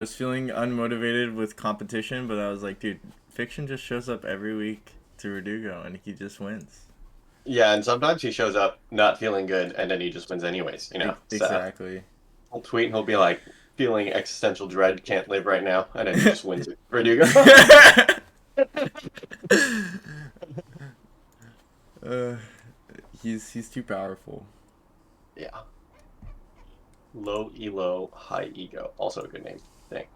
was feeling unmotivated with competition, but I was like, dude, Fiction just shows up every week to Verdugo and he just wins. Yeah, and sometimes he shows up not feeling good, and then he just wins anyways. So Exactly. he'll tweet and he'll be like, feeling existential dread, can't live right now, and then he just wins it. Verdugo. uh, he's too powerful. Yeah. Low elo, high ego. Also a good name. Dang.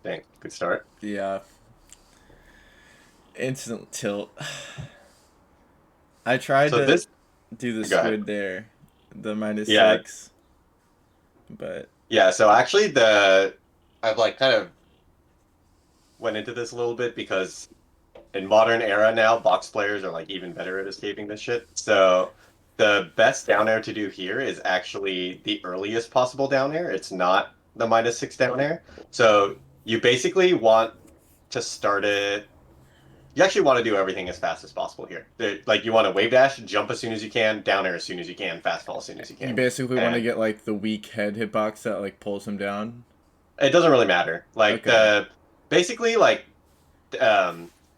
Dang. Good start. Yeah, instant tilt. I tried So to this, do the go ahead. squid there, the minus Yeah. six, but Yeah. So actually, I've like kind of went into this a little bit because in modern era now, box players are like even better at escaping this shit. So the best down air to do here is actually the earliest possible down air. It's not the -6 down air. So you basically want to start it. You actually want to do everything as fast as possible here. Like you want to wave dash, jump as soon as you can, down air as soon as you can, fast fall as soon as you you can. basically want to And get like the weak head hitbox that like pulls him down. it doesn't really matter. Like Okay. the basically like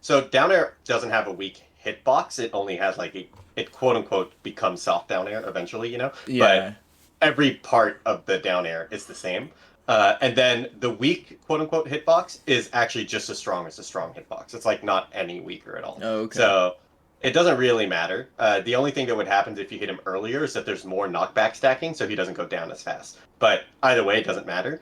so down air doesn't have a weak hitbox. It only has like it quote unquote becomes soft down air eventually. But Yeah. every part of the down air is the same. And then the weak quote unquote hitbox is actually just as strong as a strong hitbox. It's like not any weaker at all. Oh, okay. So it doesn't really matter. The only thing that would happen if you hit him earlier is that there's more knockback stacking, so he doesn't go down as fast. But either way, it doesn't matter.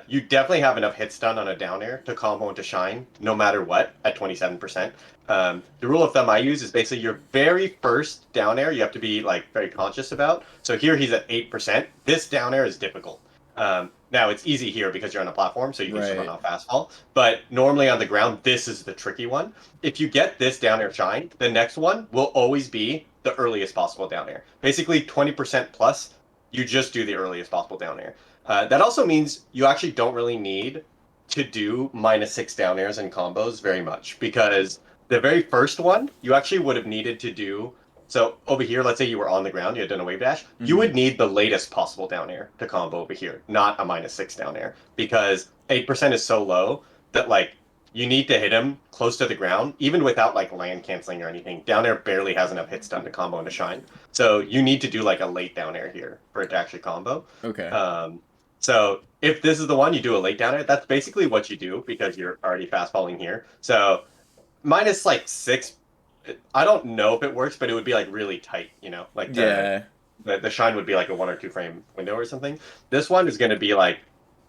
You definitely have enough hit stun on a down air to combo into shine, no matter what, at 27%. The rule of thumb I use is basically your very first down air you have to be like very conscious about. So here he's at 8%. This down air is difficult. Now it's easy here because you're on a platform, so you can just run Right. off fastball. But normally on the ground, this is the tricky one. If you get this down air shine, the next one will always be the earliest possible down air. Basically 20% plus, you just do the earliest possible down air. That also means you actually don't really need to do -6 down airs and combos very much because the very first one you actually would have needed to do. So over here, let's say you were on the ground, you had done a wave dash, you Mm-hmm. would need the latest possible down air to combo over here, not a -6 down air, because 8% is so low that like you need to hit him close to the ground, even without like land canceling or anything. Down air barely has enough hits done to combo into shine. So you need to do like a late down air here for it to actually combo. Okay. Um, so if this is the one you do a late down air, that's basically what you do because you're already fast falling here. So minus like six, I don't know if it works, but it would be like really tight. Like Yeah. the shine would be like a 1 or 2 frame window or something. This one is going to be like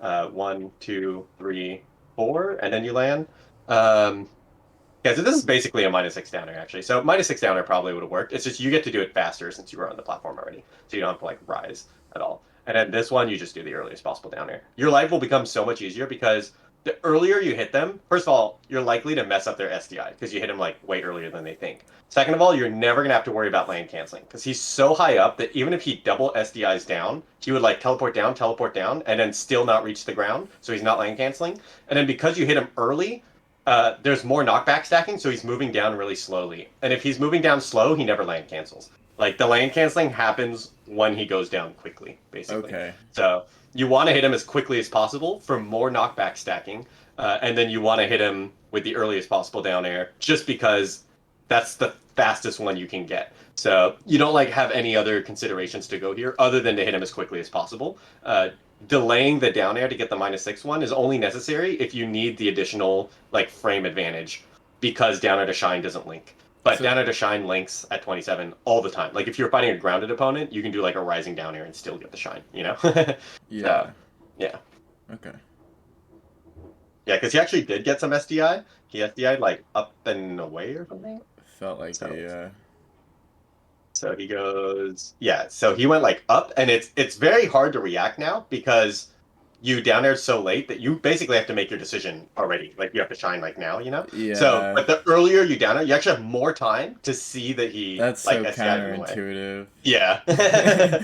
1, 2, 3, 4, and then you land. Um, yeah, so this is basically a -6 downer actually. So -6 downer probably would have worked. It's just you get to do it faster since you were on the platform already, so you don't have to like rise at all. And then this one, you just do the earliest possible downer. Your life will become so much easier because the earlier you hit them, first of all, you're likely to mess up their SDI because you hit them like way earlier than they think. Second of all, you're never gonna have to worry about land canceling because he's so high up that even if he double SDIs down, he would like teleport down, and then still not reach the ground, so he's not land canceling. And then because you hit him early, there's more knockback stacking, so he's moving down really slowly. And if he's moving down slow, he never land cancels. Like the land canceling happens when he goes down quickly, basically. Okay. So you want to hit him as quickly as possible for more knockback stacking, and then you want to hit him with the earliest possible down air, just because that's the fastest one you can get. So you don't like have any other considerations to go here other than to hit him as quickly as possible. Delaying the down air to get the -6 one is only necessary if you need the additional like frame advantage because down air to shine doesn't link. But So down air to shine links at 27 all the time. Like if you're fighting a grounded opponent, you can do like a rising down air and still get the shine. So yeah. yeah. Okay. Yeah, because he actually did get some SDI. He SDI'd like up and away or something. Felt like So a So he goes, yeah. So he went like up, and it's very hard to react now because you down aired so late that you basically have to make your decision already. Like you have to shine like now. So, yeah. but the earlier you down air, you actually have more time to see that he That's like so SDI'd in the way. counterintuitive. Yeah.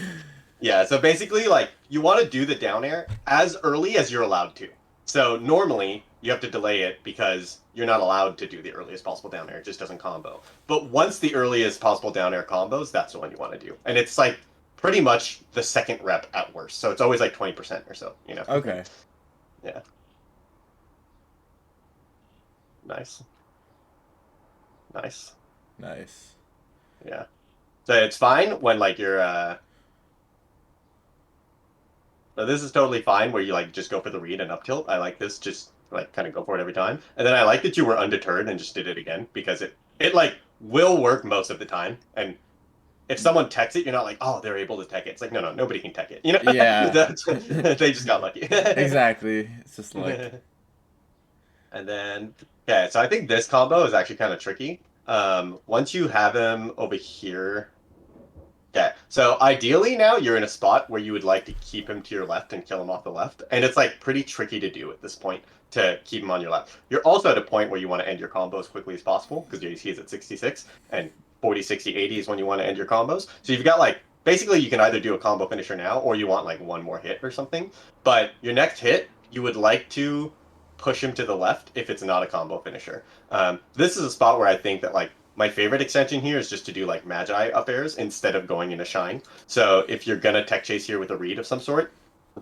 Yeah, so basically, like, you want to do the down air as early as you're allowed to. So normally, you have to delay it because you're not allowed to do the earliest possible down air. It just doesn't combo. But once the earliest possible down air combos, that's the one you want to do. And it's like pretty much the second rep at worst. So it's always like 20% or so, you know. Okay. Yeah, nice, nice. Nice. Yeah. So it's fine when like you're so this is totally fine where you like just go for the read and up tilt. I like this, just like kind of go for it every time. And then I like that you were undeterred and just did it again because it like will work most of the time. And if someone techs it, you're not like, oh, they're able to tech it. It's like, no, no, nobody can tech it. You know, Yeah. they just got lucky. Exactly. It's just luck. And then, okay, so I think this combo is actually kind of tricky. Once you have him over here, okay, so ideally now you're in a spot where you would like to keep him to your left and kill him off the left, and it's like pretty tricky to do at this point to keep him on your left. You're also at a point where you want to end your combo as quickly as possible because your AC is at 66, and 40, 60, 80 is when you want to end your combos. So you've got like basically you can either do a combo finisher now or you want like one more hit or something. But your next hit, you would like to push him to the left if it's not a combo finisher. This is a spot where I think that like my favorite extension here is just to do like Magi up airs instead of going into Shine. So if you're gonna tech chase here with a read of some sort,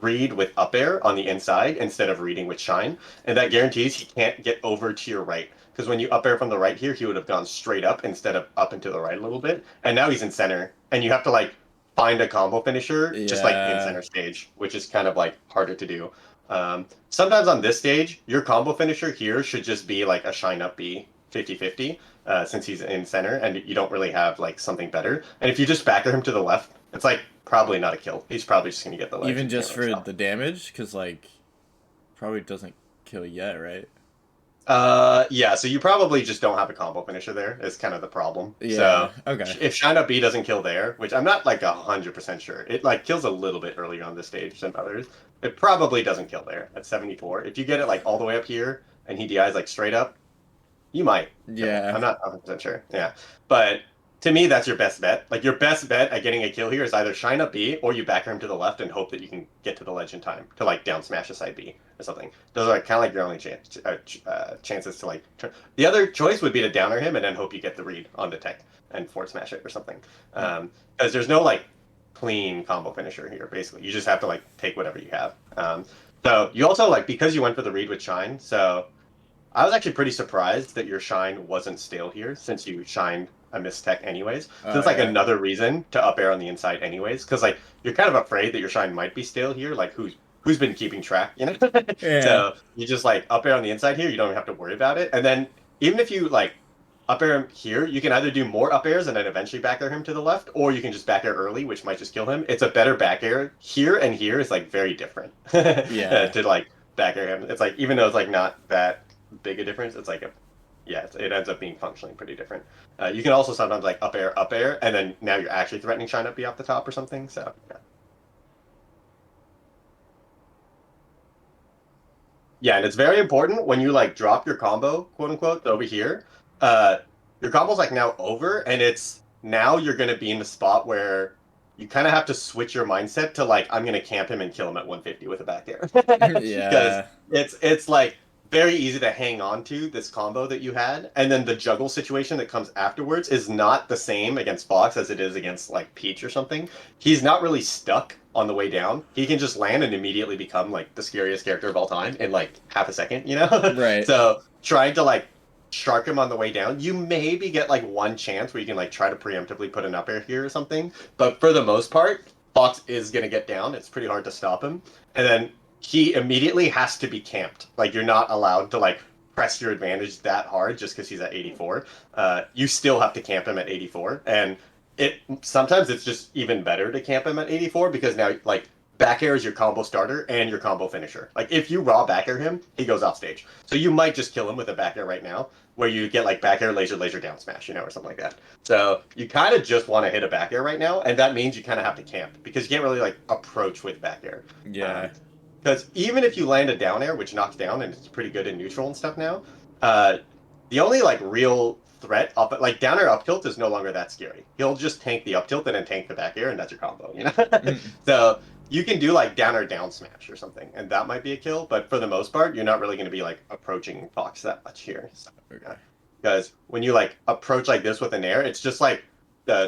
read with up air on the inside instead of reading with Shine. And that guarantees he can't get over to your right. Because when you up air from the right here, he would have gone straight up instead of up and to the right a little bit. And now he's in center. And you have to like find a combo finisher just like in Yeah. center stage, which is kind of like harder to do. Sometimes on this stage, your combo finisher here should just be like a Shine up B 50-50 since he's in center and you don't really have like something better. And if you just backer him to the left, it's like probably not a kill. He's probably just gonna get the ledge Even and can't just really for stop. the damage, because like probably doesn't kill yet, right? Yeah, so you probably just don't have a combo finisher there is kind of the problem. Yeah. So Okay. if Shine Up B doesn't kill there, which I'm not like 100% sure, it like kills a little bit earlier on this stage than others. It probably doesn't kill there at 74. If you get it like all the way up here and he DIs like straight up, you might kill it. Yeah. I'm not 100% sure. Yeah. But to me, that's your best bet. Like your best bet at getting a kill here is either Shine Up B or you backer him to the left and hope that you can get to the ledge in time to like down smash a side B or something. Those are kind of like your only chances to like. The other choice would be to downer him and then hope you get the read on the tech and forward smash it or something. Because there's no like clean combo finisher here. Basically, you just have to like take whatever you have. So you also like because you went for the read with Shine. So I was actually pretty surprised that your Shine wasn't stale here, since you shined a Mistech anyways. So Oh that's like yeah. another reason to up air on the inside anyways, because like you're kind of afraid that your Shine might be stale here, like who's been keeping track, you know? Yeah. So you just like up air on the inside here, you don't even have to worry about it. And then even if you like up air him here, you can either do more up airs and then eventually back air him to the left, or you can just back air early, which might just kill him. It's a better back air here, and here is like very different Yeah. to like back air him. It's like even though it's like not that big a difference, it's like it ends up being functionally pretty different. You can also sometimes like up air, and then now you're actually threatening Shine Up B off the top or something. So yeah. Yeah, and it's very important when you like drop your combo, quote unquote, over here. Uh, your combo's like now over, and it's now you're gonna be in the spot where you kind of have to switch your mindset to like I'm gonna camp him and kill him at 150 with a back air, because Yeah. it's like very easy to hang on to this combo that you had, and then the juggle situation that comes afterwards is not the same against Fox as it is against like Peach or something. He's not really stuck on the way down. He can just land and immediately become like the scariest character of all time in like half a second, you know? Right. So trying to like shark him on the way down, you maybe get like one chance where you can like try to preemptively put an up air here or something. But for the most part, Fox is gonna get down. It's pretty hard to stop him. And then he immediately has to be camped. Like you're not allowed to like press your advantage that hard just because he's at 84. You still have to camp him at 84, and it sometimes it's just even better to camp him at 84 because now like back air is your combo starter and your combo finisher. Like if you raw back air him, he goes off stage. So you might just kill him with a back air right now, where you get like back air, laser down smash, or something like that. So you kind of just want to hit a back air right now, and that means you kind of have to camp because you can't really like approach with back air. Yeah. Because even if you land a down air, which knocks down and it's pretty good in neutral and stuff now, uh, the only like real threat up like down air up tilt is no longer that scary. He'll just tank the up tilt and then tank the back air, and that's your combo, you know? So you can do like down or down smash or something, and that might be a kill, but for the most part, you're not really going to be like approaching Fox that much here. So, yeah. Okay. Because when you like approach like this with an air, it's just like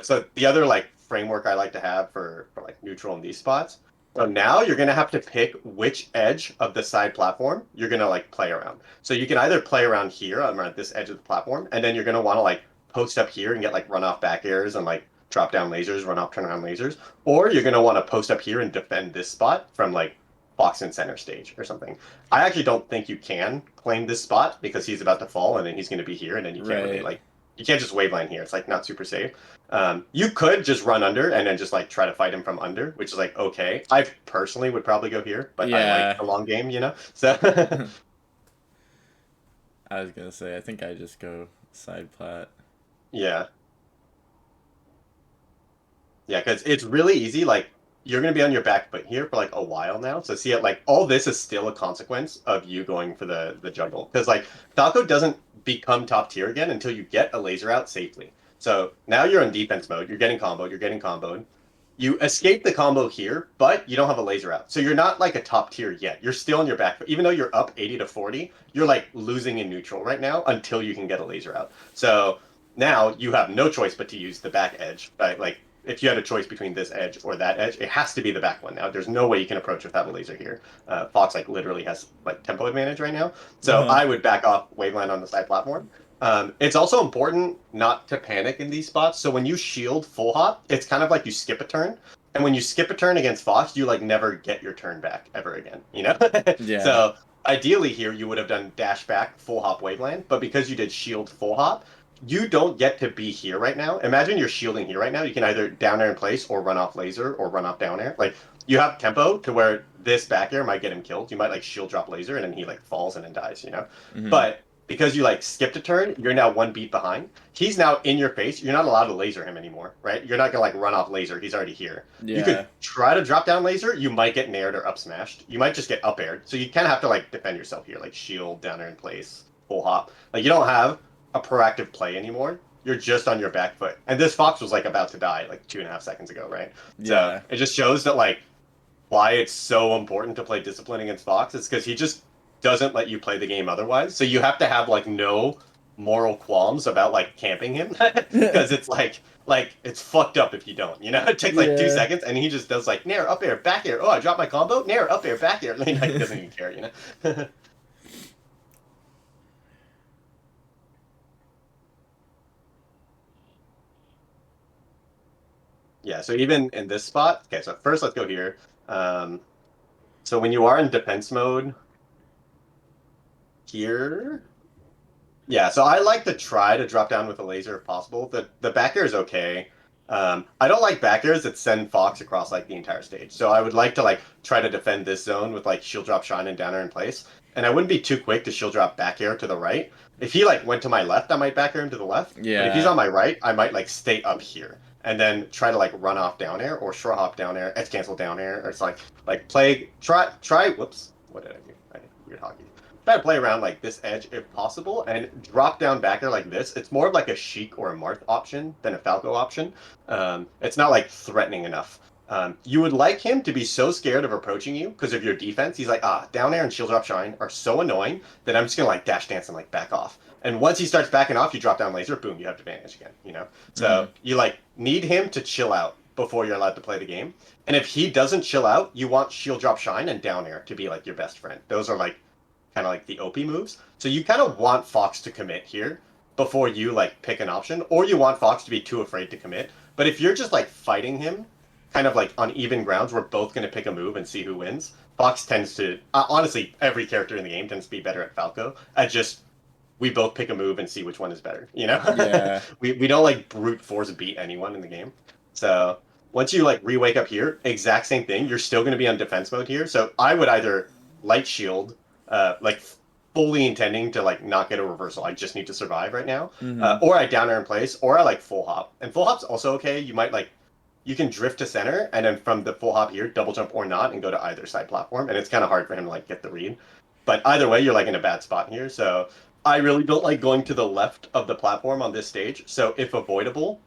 so the other like framework I like to have for like neutral in these spots. So now you're gonna have to pick which edge of the side platform you're gonna like play around. So you can either play around here around this edge of the platform, and then you're gonna want to like post up here and get like run off back airs and like drop down lasers, run off turnaround lasers, or you're gonna want to post up here and defend this spot from like Fox in center stage or something. I actually don't think you can claim this spot because he's about to fall and then he's gonna be here, and then you can't really Right. like you can't just waveline here. It's like not super safe. You could just run under and then just like try to fight him from under, which is like okay. I personally would probably go here, but I like Yeah. the long game, you know. So I was gonna say, I think I just go side plat. yeah, yeah, because it's really easy. Like you're gonna be on your back foot here for like a while now. So see it like all this is still a consequence of you going for the jungle. Because like Falco doesn't become top tier again until you get a laser out safely. So now you're in defense mode. You're getting comboed. You're getting comboed. You escape the combo here, but you don't have a laser out. So you're not like a top tier yet. You're still on your back foot. Even though you're up 80 to 40, you're like losing in neutral right now until you can get a laser out. So now you have no choice but to use the back edge. Right? Like if you had a choice between this edge or that edge, it has to be the back one now. There's no way you can approach without a laser here. Fox like literally has like tempo advantage right now. So Uh-huh. I would back off Waveland on the side platform. It's also important not to panic in these spots. So when you shield full hop, it's kind of like you skip a turn. And when you skip a turn against Fox, you like never get your turn back ever again, you know? Yeah. So ideally here you would have done dash back full hop Waveland, but because you did shield full hop, you don't get to be here right now. Imagine you're shielding here right now. You can either down air in place or run off laser or run off down air. Like you have tempo to where this back air might get him killed. You might like shield drop laser and then he like falls and then dies, you know? Hmm. But because you like skipped a turn, you're now one beat behind. He's now in your face. You're not allowed to laser him anymore, right? You're not gonna like run off laser. He's already here. You could Yeah. try to drop down laser. You might get nared or up smashed. You might just get up aired. So you kind of have to like defend yourself here, like shield down air in place, full hop. Like you don't have a proactive play anymore. You're just on your back foot. And this Fox was like about to die like 2.5 seconds ago, right? So Yeah. it just shows that like why it's so important to play discipline against Fox. It's because he just doesn't let you play the game otherwise. So you have to have like no moral qualms about like camping him because it's like it's fucked up if you don't. You know, it takes like two Yeah. seconds and he just does like nair up air back air. Oh, I dropped my combo. Nair up air back air. Like, he doesn't even care. You know. Yeah, so even in this spot, okay, so first let's go here. Um, so when you are in defense mode here, yeah, so I like to try to drop down with a laser if possible. The back air is okay. I don't like back airs that send Fox across like the entire stage. So I would like to like try to defend this zone with like shield drop shine and down air in place. And I wouldn't be too quick to shield drop back air to the right. If he like went to my left, I might back air him to the left. But if he's Yeah. on my right, I might like stay up here and then try to like run off down air or short hop down air, edge cancel down air. Or it's like play try whoops. What did I do? I did weird hockey. Try to play around like this edge if possible and drop down back there like this. It's more of like a Sheik or a Marth option than a Falco option. It's not like threatening enough. You would like him to be so scared of approaching you because of your defense. He's like, down air and shield drop shine are so annoying that I'm just gonna like dash dance and like back off. And once he starts backing off, you drop down laser, boom, you have advantage again, you know? So Hmm. you like need him to chill out before you're allowed to play the game. And if he doesn't chill out, you want shield drop shine and down air to be like your best friend. Those are like kind of like the OP moves. So you kind of want Fox to commit here before you like pick an option, or you want Fox to be too afraid to commit. But if you're just like fighting him, kind of like on even grounds, we're both going to pick a move and see who wins. Fox tends to, honestly, every character in the game tends to be better at Falco. I just, we both pick a move and see which one is better. You know, Yeah. we don't like brute force beat anyone in the game. So once you like re-wake up here, exact same thing. You're still going to be on defense mode here. So I would either light shield, like fully intending to like not get a reversal. I just need to survive right now. Hmm. Or I down air in place, or I like full hop. And full hop's also okay. You might like you can drift to center and then from the full hop here, double jump or not, and go to either side platform. And it's kind of hard for him to like get the read. But either way, you're like in a bad spot here. So I really don't like going to the left of the platform on this stage. So if avoidable,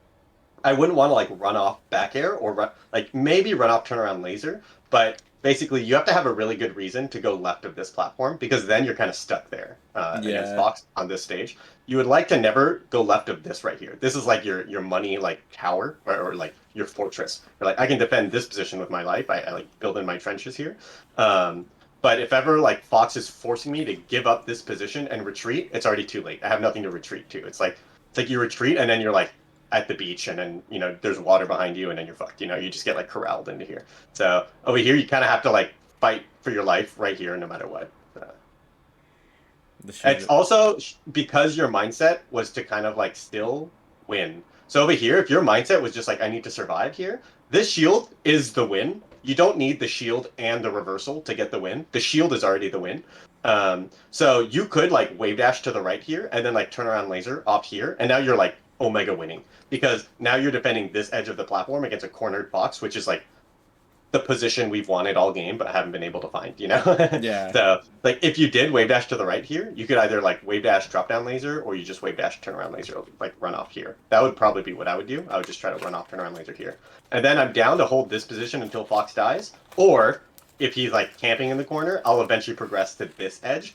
I wouldn't want to like run off back air or like maybe run off turnaround laser, but basically you have to have a really good reason to go left of this platform because then you're kind of stuck there against Yeah. Fox on this stage. You would like to never go left of this right here. This is like your money like tower or like your fortress. You're like, I can defend this position with my life. I like build in my trenches here. Um, but if ever like Fox is forcing me to give up this position and retreat, it's already too late. I have nothing to retreat to. It's like you retreat and then you're like at the beach and then there's water behind you and then you're fucked. You just get like corralled into here. So over here you kind of have to like fight for your life right here no matter what. The It's shield. also because your mindset was to kind of like still win. So over here, if your mindset was just like, I need to survive here, this shield is the win. You don't need the shield and the reversal to get the win. The shield is already the win. So you could like wave dash to the right here and then like turn around laser off here. And now you're like Omega winning because now you're defending this edge of the platform against a cornered box, which is like the position we've wanted all game but haven't been able to find. Yeah. So like if you did wave dash to the right here, you could either like wave dash drop down laser or you just wave dash turn around laser, like run off here. That would probably be what I would do. I would just try to run off turn around laser here. And then I'm down to hold this position until Fox dies. Or if he's like camping in the corner, I'll eventually progress to this edge,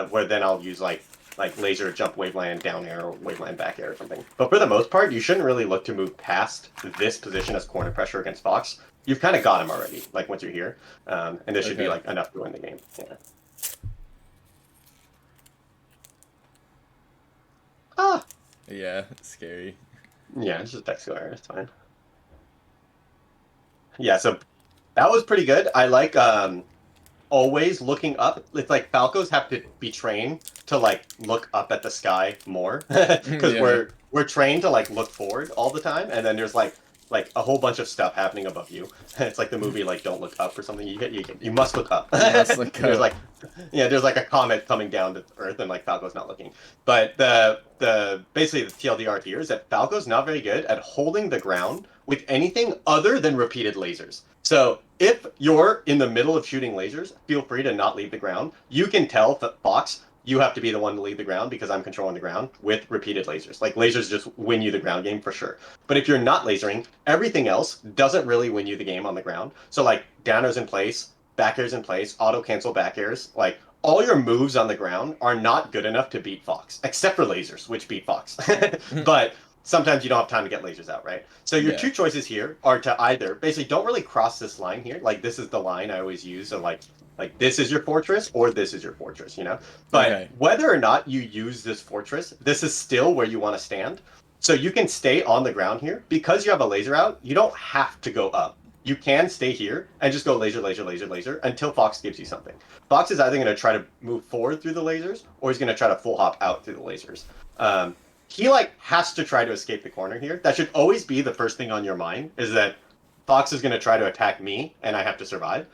where then I'll use like laser jump waveland down air or waveland back air or something. But for the most part, you shouldn't really look to move past this position as corner pressure against Fox. You've kind of got him already, like once you're here, and this should be like enough to win the game. Yeah. Ah. Yeah. Scary. Yeah, it's just text square. It's fine. Yeah, so that was pretty good. I like always looking up. It's like Falcos have to be trained to like look up at the sky more because Yeah. we're trained to like look forward all the time, and then there's like a whole bunch of stuff happening above you. It's like the movie like Don't Look Up or something. You must look up. You must look There's up. there's like a comet coming down to Earth and like Falco's not looking. But the basically the TLDR here is that Falco's not very good at holding the ground with anything other than repeated lasers. So if you're in the middle of shooting lasers, feel free to not leave the ground. You can tell that Fox, you have to be the one to leave the ground because I'm controlling the ground with repeated lasers. Like lasers just win you the ground game for sure. But if you're not lasering, everything else doesn't really win you the game on the ground. So like downers in place, back airs in place, auto cancel back airs, like all your moves on the ground are not good enough to beat Fox, except for lasers, which beat Fox. But sometimes you don't have time to get lasers out, right? So your Yeah. two choices here are to either basically don't really cross this line here. Like this is the line I always use. So like this is your fortress or this is your fortress. But Okay. whether or not you use this fortress, this is still where you want to stand. So you can stay on the ground here because you have a laser out. You don't have to go up. You can stay here and just go laser, laser, laser, laser until Fox gives you something. Fox is either going to try to move forward through the lasers or he's going to try to full hop out through the lasers. He like has to try to escape the corner here. That should always be the first thing on your mind is that Fox is going to try to attack me and I have to survive.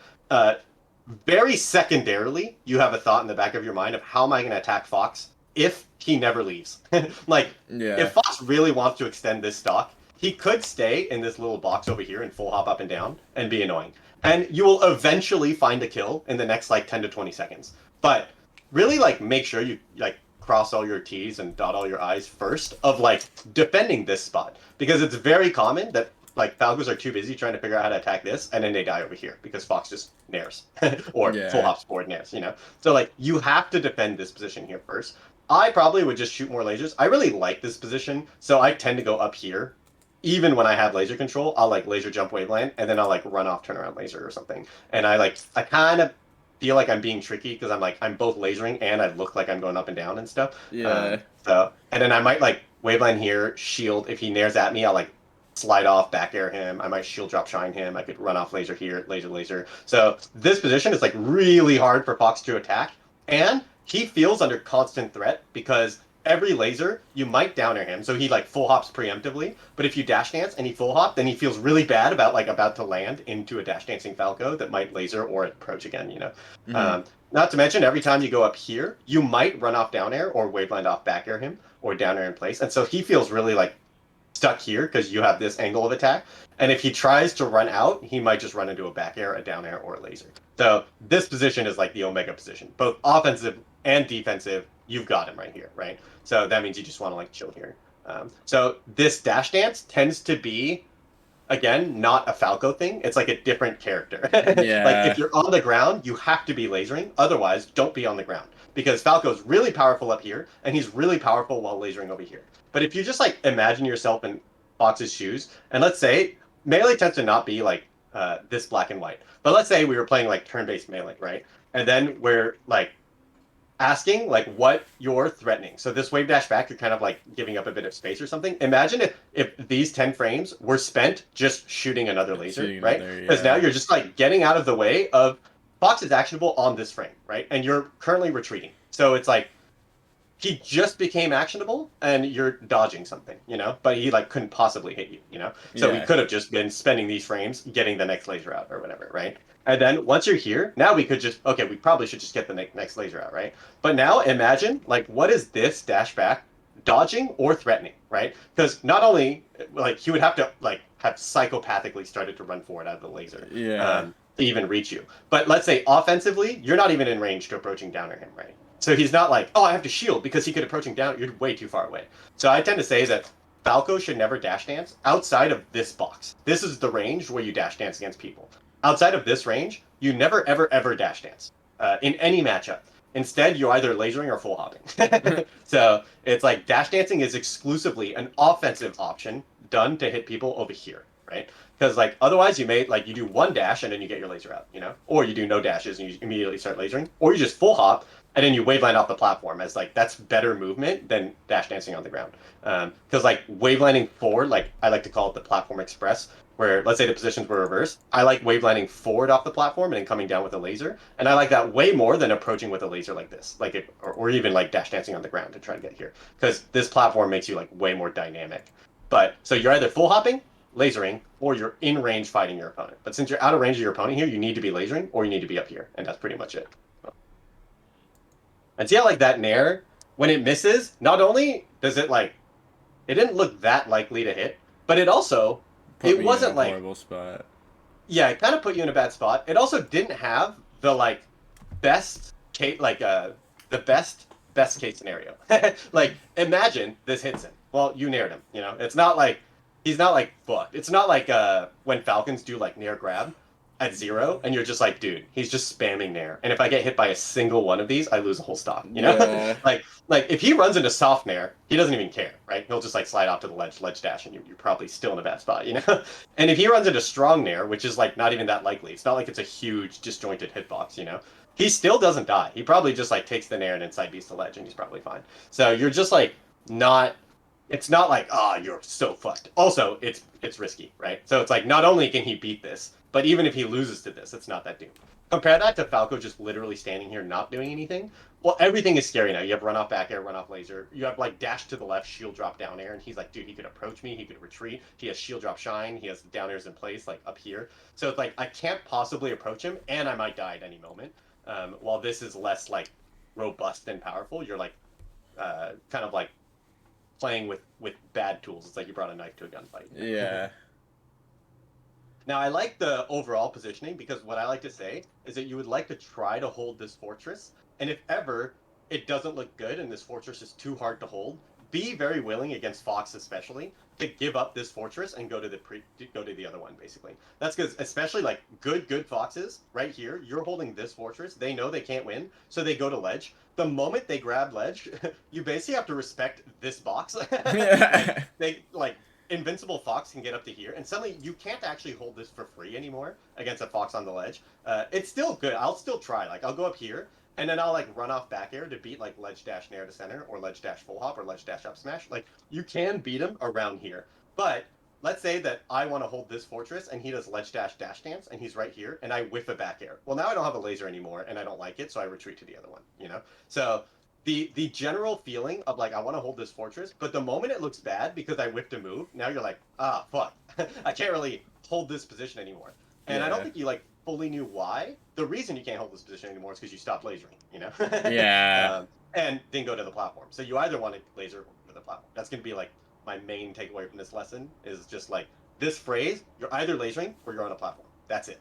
Very secondarily, you have a thought in the back of your mind of how am I going to attack Fox if he never leaves? Like, Yeah. if Fox really wants to extend this stock, he could stay in this little box over here and full hop up and down and be annoying. And you will eventually find a kill in the next like 10 to 20 seconds. But really like make sure you like cross all your T's and dot all your I's first of like defending this spot. Because it's very common that like Falcos are too busy trying to figure out how to attack this and then they die over here because Fox just nairs or Yeah. full hops forward nairs. So like you have to defend this position here first. I probably would just shoot more lasers. I really like this position, so I tend to go up here. Even when I have laser control, I'll like laser jump waveland and then I'll like run off turnaround laser or something. And I kind of feel like I'm being tricky because I'm both lasering and I look like I'm going up and down and stuff. Yeah. And then I might like waveland here, shield. If he nares at me, I'll like slide off, back air him. I might shield drop shine him. I could run off laser here, laser, laser. So this position is like really hard for Fox to attack. And he feels under constant threat because every laser, you might downer him. So he like full hops preemptively. But if you dash dance and he full hop, then he feels really bad about to land into a dash dancing Falco that might laser or approach again. Mhm. Not to mention, every time you go up here, you might run off down air or waveland off back air him or down air in place. And so he feels really like stuck here because you have this angle of attack. And if he tries to run out, he might just run into a back air, a down air, or a laser. So this position is like the Omega position, both offensive and defensive. You've got him right here, right? So that means you just want to like chill here. So this dash dance tends to be, again, not a Falco thing. It's like a different character. Yeah. Like if you're on the ground, you have to be lasering. Otherwise, don't be on the ground because Falco's really powerful up here and he's really powerful while lasering over here. But if you just like imagine yourself in Fox's shoes, and let's say melee tends to not be like this black and white. But let's say we were playing like turn-based melee, right? And then we're like asking like what you're threatening. So this wave dash back, you're kind of like giving up a bit of space or something. Imagine if these 10 frames were spent just shooting another laser, Shooting right? another, Because now yeah. you're just like getting out of the way of Fox is actionable on this frame, right? And you're currently retreating. So it's like he just became actionable and you're dodging something, but he like couldn't possibly hit you. So we Yeah. could have just been spending these frames getting the next laser out or whatever, right? And then once you're here, now we could just, okay, we probably should just get the next laser out, right? But now imagine like what is this dash back dodging or threatening, right? Because not only like he would have to like have psychopathically started to run forward out of the laser Yeah. to even reach you. But let's say offensively, you're not even in range to approaching down on him, right? So he's not like, oh, I have to shield because he could approaching down. You're way too far away. So I tend to say that Falco should never dash dance outside of this box. This is the range where you dash dance against people. Outside of this range, you never, ever, ever dash dance in any matchup. Instead, you're either lasering or full hopping. So it's like dash dancing is exclusively an offensive option done to hit people over here, right? Because like otherwise you may like you do one dash and then you get your laser out, or you do no dashes and you immediately start lasering, or you just full hop and then you waveland off the platform as like that's better movement than dash dancing on the ground. Because like wavelanding forward, like I like to call it the platform express, where let's say the positions were reversed. I like wavelanding forward off the platform and then coming down with a laser, and I like that way more than approaching with a laser like this, like it, or even like dash dancing on the ground to try to get here, because this platform makes you like way more dynamic. But so you're either full hopping, lasering, or you're in range fighting your opponent. But since you're out of range of your opponent here, you need to be lasering or you need to be up here, and that's pretty much it. And see how like that nair, when it misses, not only does it like it didn't look that likely to hit, but Put it me in a wasn't like horrible spot. yeah, it kind of put you in a bad spot. It also didn't have the like best case like the best case scenario. Like imagine this hits him. Well, you nared him. It's not like he's not like fucked. It's not like when Falcons do like nair grab at 0 and you're just like, dude, he's just spamming nair. And if I get hit by a single one of these, I lose a whole stock. Yeah. like if he runs into soft nair, he doesn't even care, right? He'll just like slide off to the ledge dash and you're probably still in a bad spot. And if he runs into strong nair, which is like not even that likely, it's not like it's a huge disjointed hitbox. He still doesn't die. He probably just like takes the nair and then side beats the ledge and he's probably fine. So you're just like not it's not like, oh, you're so fucked. Also, it's risky, right? So it's like not only can he beat this, but even if he loses to this, it's not that doomed. Compare that to Falco just literally standing here not doing anything. Well, everything is scary now. You have run off back air, run off laser. You have like dash to the left, shield drop down air, and he's like, dude, he could approach me, he could retreat. He has shield drop shine, he has down airs in place, like up here. So it's like I can't possibly approach him, and I might die at any moment. While this is less like robust and powerful, you're like kind of like playing with bad tools. It's like you brought a knife to a gunfight. Yeah. Now, I like the overall positioning because what I like to say is that you would like to try to hold this fortress, and if ever it doesn't look good and this fortress is too hard to hold, be very willing against Fox especially to give up this fortress and go to the other one basically. That's because especially like good foxes right here, you're holding this fortress. They know they can't win, so they go to ledge. The moment they grab ledge, you basically have to respect this box. Like Yeah. they like Invincible Fox can get up to here, and suddenly you can't actually hold this for free anymore against a Fox on the ledge. It's still good. I'll still try. Like I'll go up here, and then I'll like run off back air to beat like ledge dash nair to center, or ledge dash full hop, or ledge dash up smash. Like you can beat him around here, but let's say that I want to hold this fortress and he does ledge dash dance and he's right here and I whiff a back air. Well, now I don't have a laser anymore and I don't like it, so I retreat to the other one. So the general feeling of like I want to hold this fortress, but the moment it looks bad because I whiffed a move, now you're like, ah, fuck, I can't really hold this position anymore. And I don't Yeah. think you like fully knew why. The reason you can't hold this position anymore is because you stopped lasering. Yeah. And didn't go to the platform. So you either want to laser or the platform. That's gonna be like my main takeaway from this lesson is just like this phrase: you're either lasering or you're on a platform. That's it.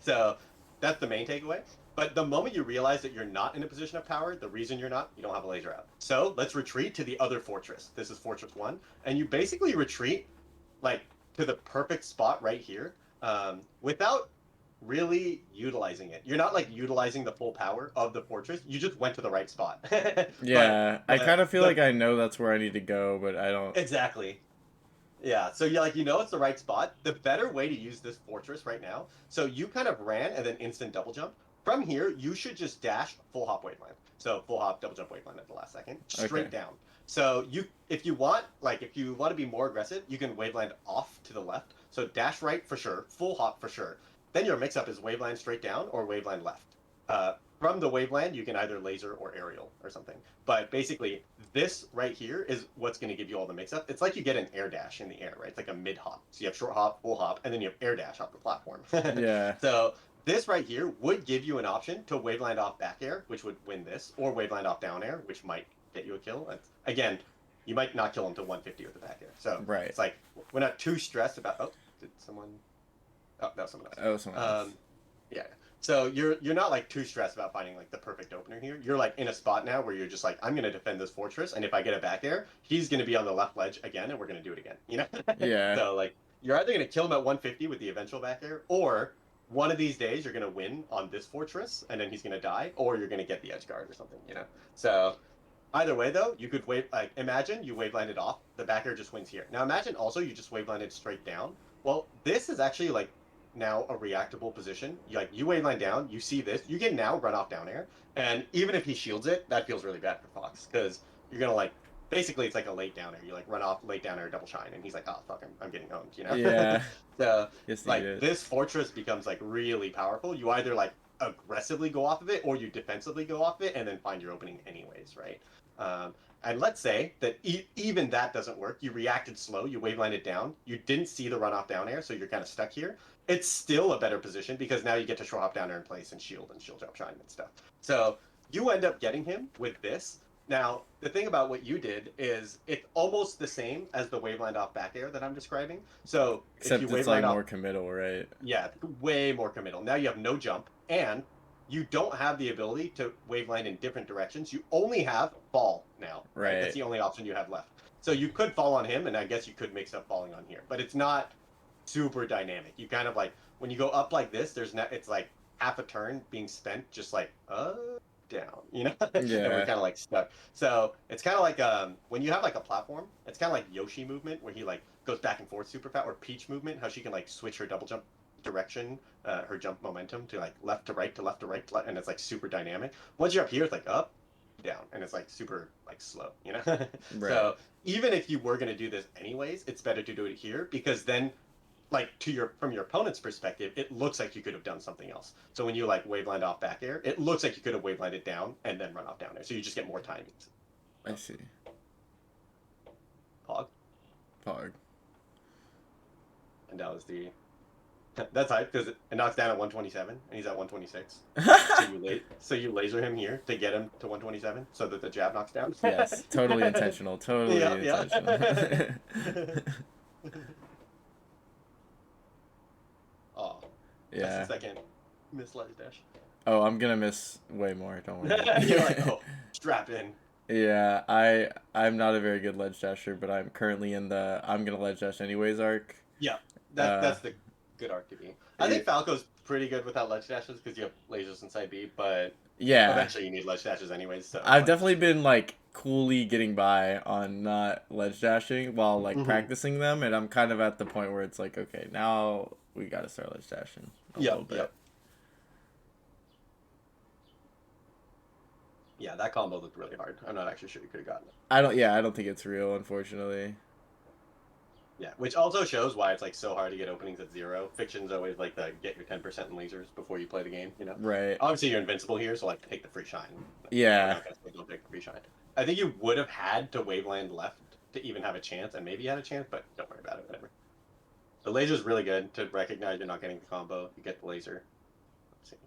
So that's the main takeaway. But the moment you realize that you're not in a position of power, the reason you're not, you don't have a laser out. So let's retreat to the other fortress. This is Fortress 1. And you basically retreat like to the perfect spot right here without really utilizing it. You're not like utilizing the full power of the fortress. You just went to the right spot. But Yeah. I kind of feel like I know that's where I need to go, but I don't. exactly. Yeah, so it's the right spot. The better way to use this fortress right now. So you kind of ran and then instant double jump. From here, you should just dash full hop waveland. So full hop double jump waveland at the last second, straight Okay. down. So if you want to be more aggressive, you can waveland off to the left. So dash right for sure, full hop for sure. Then your mix up is waveland straight down or waveland left. From the waveland, you can either laser or aerial or something. But basically, this right here is what's going to give you all the mix up. It's like you get an air dash in the air, right? It's like a mid hop. So you have short hop, full hop, and then you have air dash off the platform. Yeah. So this right here would give you an option to waveland off back air, which would win this, or waveland off down air, which might get you a kill. And again, you might not kill him to 150 with the back air. So Right. it's like we're not too stressed about. Oh, did someone? Oh, that was someone else. Oh, someone else. Yeah. So you're not like too stressed about finding like the perfect opener here. You're like in a spot now where you're just like, I'm gonna defend this fortress, and if I get it back there, he's gonna be on the left ledge again, and we're gonna do it again. You know? Yeah. So like you're either gonna kill him at 150 with the eventual back air, or one of these days you're gonna win on this fortress, and then he's gonna die, or you're gonna get the edge guard or something. So either way, though, you could imagine you wave landed off, the back air just wins here. Now imagine also you just wave landed straight down. Well, this is actually like now a reactable position. You wave line down, you see this, you can now run off down air, and even if he shields it, that feels really bad for Fox because you're gonna like basically it's like a late down air. You like run off late down air double shine, and he's like, oh fuck, I'm getting owned. Yeah. So Yes, he like did. this fortress becomes like really powerful. You either like aggressively go off of it or you defensively go off it and then find your opening anyways, right? And let's say that even that doesn't work. You reacted slow, you wavelined down, you didn't see the runoff down air, so you're kind of stuck here. It's still a better position because now you get to short hop down air in place and shield drop shine and stuff. So you end up getting him with this. Now, the thing about what you did is it's almost the same as the waveland off back air that I'm describing. So if you Except it's waveland like off, more committal, right? yeah, way more committal. Now you have no jump, and you don't have the ability to waveland in different directions. You only have fall now, right? That's Right. the only option you have left. So you could fall on him, and I guess you could mix up falling on here, but it's not super dynamic. You kind of like when you go up like this, it's like half a turn being spent just like down, and we're Yeah. kind of like stuck. So it's kind of like when you have like a platform, it's kind of like Yoshi movement where he like goes back and forth super fast, or Peach movement, how she can like switch her double jump direction, her jump momentum to like left to right to left to right, and it's like super dynamic. Once you're up here, it's like up, down, and it's like super like slow. Right. So even if you were gonna do this anyways, it's better to do it here because then like from your opponent's perspective, it looks like you could have done something else. So when you like waveland off back air, it looks like you could have wavelanded down and then run off down air. So you just get more timings. I see. Pog. Pog. And that was the that's hype because it knocks down at 127 and he's at 126. So you laser him here to get him to 127 so that the jab knocks down. Yes. Totally intentional. Totally Yeah, intentional. yeah. Oh, that's Yeah. the second miss ledge dash. Oh, I'm gonna miss way more. Don't worry. You're like, oh, strap in. Yeah, I'm not a very good ledge dasher, but I'm currently in the I'm gonna ledge dash anyways arc. Yeah, Uh, that's the good arc to be. I think Falco's pretty good without ledge dashes because you have lasers inside B, but yeah, eventually you need ledge dashes anyways. So I've like, definitely been like coolly getting by on not ledge dashing while like practicing them, and I'm kind of at the point where it's like, okay, now we gotta start ledge dashing a little bit. Yep. Yeah, that combo looked really hard. I'm not actually sure you could have gotten it. I don't think it's real, unfortunately. Yeah, which also shows why it's like so hard to get openings at 0. Fiction's always like the get your 10% in lasers before you play the game. Right. Obviously you're invincible here, so like take the free shine. Yeah. We're not gonna say don't take the free shine. I think you would have had to waveland left to even have a chance, and maybe you had a chance, but don't worry about it, whatever. The laser's really good to recognize you're not getting the combo. You get the laser. Let's see.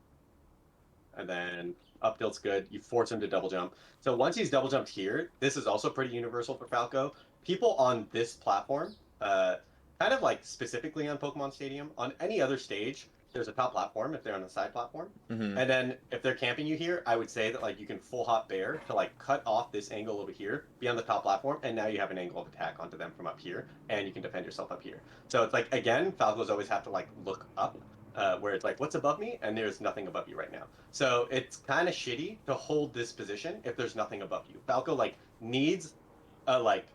And then up tilt's good. You force him to double jump. So once he's double jumped here, this is also pretty universal for Falco. People on this platform, kind of like specifically on Pokemon Stadium, on any other stage, there's a top platform if they're on the side platform. Mm-hmm. And then if they're camping you here, I would say that like you can full hop bear to like cut off this angle over here, be on the top platform, and now you have an angle of attack onto them from up here, and you can defend yourself up here. So it's like again, Falcos always have to like look up, where it's like what's above me, and there's nothing above you right now. So it's kind of shitty to hold this position if there's nothing above you. Falco like needs a like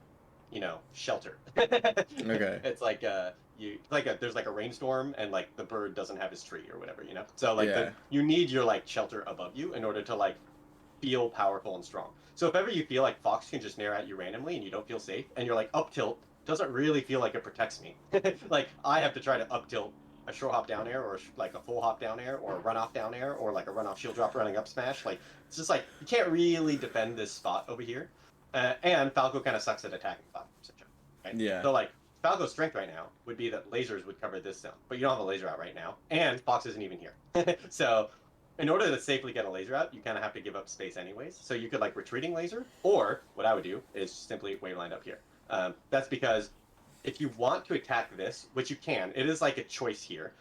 shelter. Okay. It's like there's like a rainstorm and like the bird doesn't have his tree or whatever, So like Yeah. you need your like shelter above you in order to like feel powerful and strong. So if ever you feel like Fox can just nair at you randomly and you don't feel safe and you're like up tilt, doesn't really feel like it protects me. Like I have to try to up tilt a short hop down air or like a full hop down air or a run off down air or like a run off shield drop running up smash. Like it's just like you can't really defend this spot over here. And Falco kind of sucks at attacking platform situation. Right? Yeah. So like Falco's strength right now would be that lasers would cover this zone, but you don't have a laser out right now, and Fox isn't even here. So in order to safely get a laser out, you kind of have to give up space anyways. So you could like retreating laser, or what I would do is simply waveland up here. That's because if you want to attack this, which you can, it is like a choice here.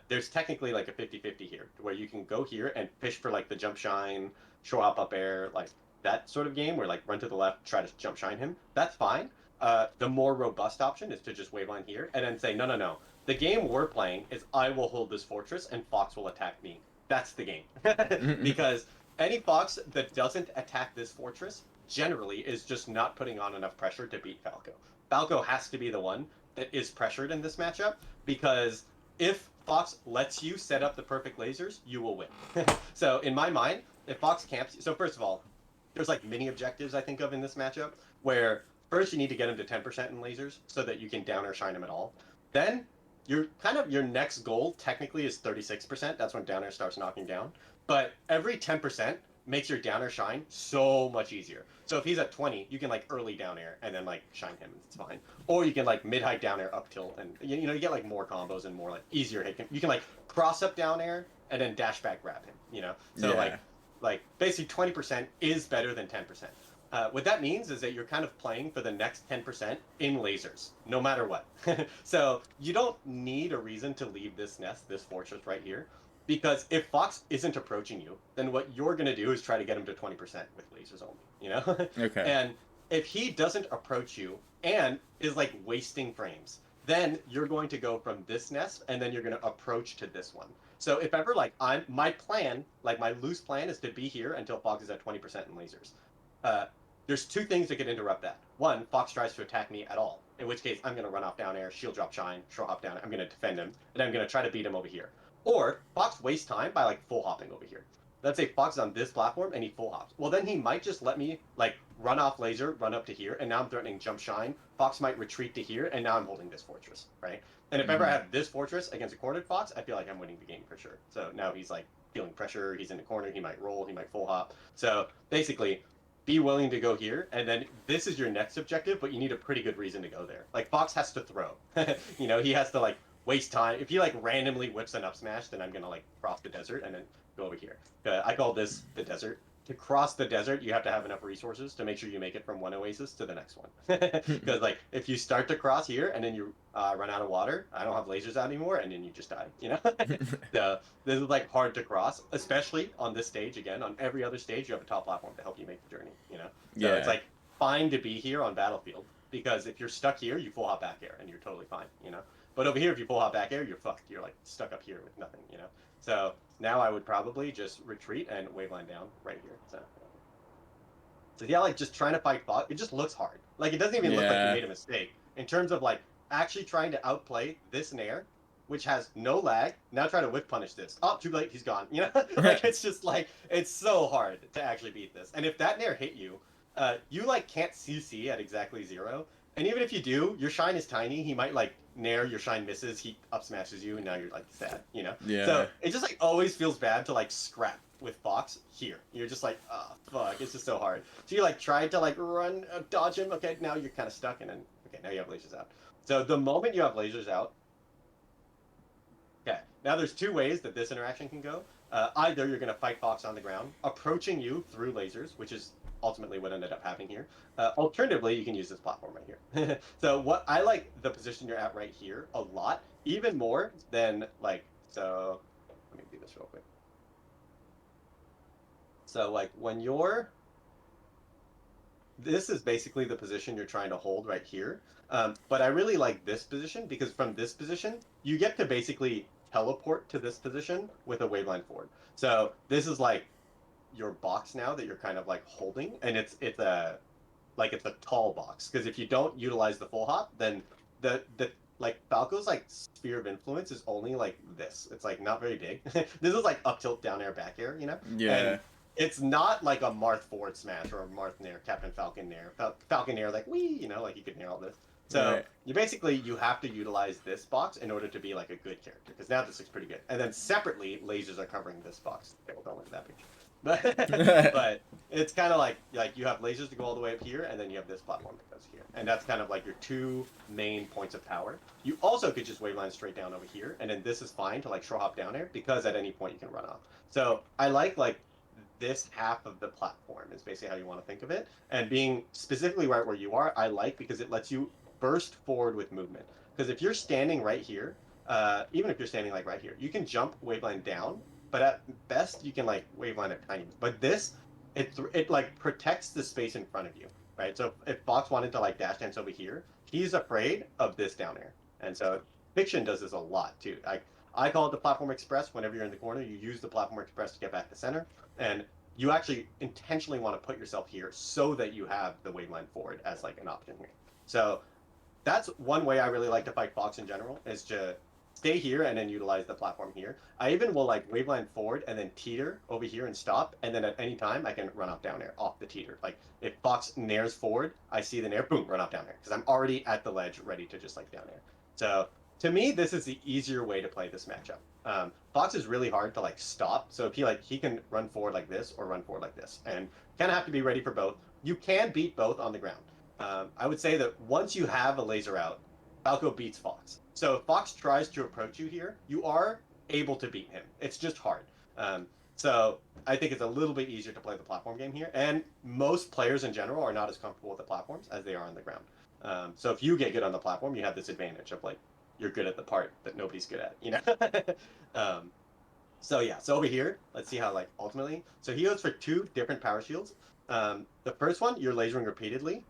There's technically like a 50-50 here, where you can go here and fish for like the jump shine, show up air, like that sort of game where like run to the left, try to jump shine him. That's fine. The more robust option is to just waveline here and then say, no, no, no. The game we're playing is I will hold this fortress and Fox will attack me. That's the game. Because any Fox that doesn't attack this fortress generally is just not putting on enough pressure to beat Falco. Falco has to be the one that is pressured in this matchup because if Fox lets you set up the perfect lasers, you will win. So in my mind, if Fox camps, so first of all, there's like mini objectives I think of in this matchup where first you need to get him to 10% in lasers so that you can down or shine him at all. Then your next goal technically is 36%. That's when downer starts knocking down. But every 10% makes your downer shine so much easier. So if he's at 20, you can like early down air and then like shine him and it's fine. Or you can like mid high down air up tilt and you get like more combos and more like easier hit. You can like cross up down air and then dash back grab him, So Yeah. like basically 20% is better than 10%. What that means is that you're kind of playing for the next 10% in lasers, no matter what. So you don't need a reason to leave this nest, this fortress right here, because if Fox isn't approaching you, then what you're going to do is try to get him to 20% with lasers only, Okay. And if he doesn't approach you and is like wasting frames, then you're going to go from this nest and then you're going to approach to this one. So if ever like my plan, like my loose plan is to be here until Fox is at 20% in lasers. Uh, there's two things that could interrupt that. One, Fox tries to attack me at all, in which case I'm going to run off down air, shield drop shine, short hop down. I'm going to defend him, and I'm going to try to beat him over here. Or Fox wastes time by like full hopping over here. Let's say Fox is on this platform and he full hops. Well, then he might just let me like run off laser, run up to here, and now I'm threatening jump shine. Fox might retreat to here, and now I'm holding this fortress, right? And if ever I have this fortress against a cornered Fox, I feel like I'm winning the game for sure. So now he's like feeling pressure. He's in the corner. He might roll. He might full hop. So basically, be willing to go here, and then this is your next objective, but you need a pretty good reason to go there. Like Fox has to throw. He has to like waste time. If he like randomly whips an up smash, then I'm gonna like cross the desert and then go over here. I call this the desert. To cross the desert, you have to have enough resources to make sure you make it from one oasis to the next one. Because like if you start to cross here and then you run out of water, I don't have lasers out anymore, and then you just die. So this is like hard to cross, especially on this stage. Again, on every other stage, you have a top platform to help you make the journey. So it's Yeah. like fine to be here on Battlefield because if you're stuck here, you full hop back air and you're totally fine. But over here, if you full hop back air, you're fucked. You're like stuck up here with nothing. So now I would probably just retreat and waveline down right here. So yeah, like just trying to fight Fox, it just looks hard. Like it doesn't even look like you Yeah. made a mistake in terms of like actually trying to outplay this Nair, which has no lag. Now try to whip punish this. Oh, too late, he's gone. Like it's just like it's so hard to actually beat this. And if that Nair hit you, you like can't CC at exactly 0. And even if you do, your shine is tiny. He might like Nair, your shine misses, he up smashes you, and now you're like sad. Yeah. So it just like always feels bad to like scrap with Fox here. You're just like, oh fuck, it's just so hard. So you like tried to like run, dodge him. Okay, now you're kind of stuck, and then okay, now you have lasers out. So the moment you have lasers out, okay, now there's two ways that this interaction can go. Either you're going to fight Fox on the ground, approaching you through lasers, which is ultimately what ended up happening here. Alternatively, you can use this platform right here. So what I like the position you're at right here a lot, even more than like, so let me do this real quick. So like when this is basically the position you're trying to hold right here. But I really like this position because from this position, you get to basically teleport to this position with a waveline forward. So this is like your box now that you're kind of like holding, and it's a like it's a tall box. Because if you don't utilize the full hop, then the like Falco's like sphere of influence is only like this. It's like not very big. This is like up tilt, down air, back air, you know? Yeah. And it's not like a Marth forward smash or a Marth nair, Captain Falcon nair. Falcon nair, like, wee, you know, like you could nair all this. So Right. you have to utilize this box in order to be like a good character, because now this looks pretty good. And then separately, lasers are covering this box. Okay, well, don't look at that picture. But it's kind of like you have lasers to go all the way up here, and then you have this platform that goes here, and that's kind of like your two main points of power. You also could just waveline straight down over here, and then this is fine to like short hop down there because at any point you can run off. So I like this half of the platform is basically how you want to think of it, and being specifically right where you are, I like because it lets you burst forward with movement. Because if you're standing right here, even if you're standing like right here, you can jump waveline down, but at best you can like waveline it tiny. But this, it like protects the space in front of you, right? So if Fox wanted to like dash dance over here, he's afraid of this down air, and so Fiction does this a lot too. I call it the platform express. Whenever you're in the corner, you use the platform express to get back to center, and you actually intentionally want to put yourself here so that you have the waveline forward as like an option here. So that's one way I really like to fight Fox in general, is to stay here and then utilize the platform here. I even will like waveline forward and then teeter over here and stop, and then at any time I can run off down air off the teeter. Like if Fox nairs forward, I see the nair, boom, run off down air, because I'm already at the ledge ready to just like down air. So to me, this is the easier way to play this matchup. Fox is really hard to like stop, so if he can run forward like this or run forward like this, and kind of have to be ready for both. You can beat both on the ground. I would say that once you have a laser out, Falco beats Fox. So if Fox tries to approach you here, you are able to beat him. It's just hard. So I think it's a little bit easier to play the platform game here. And most players in general are not as comfortable with the platforms as they are on the ground. So if you get good on the platform, you have this advantage of like, you're good at the part that nobody's good at, you know? um, so yeah, so over here, let's see how like ultimately. So he goes for two different power shields. The first one, you're lasering repeatedly.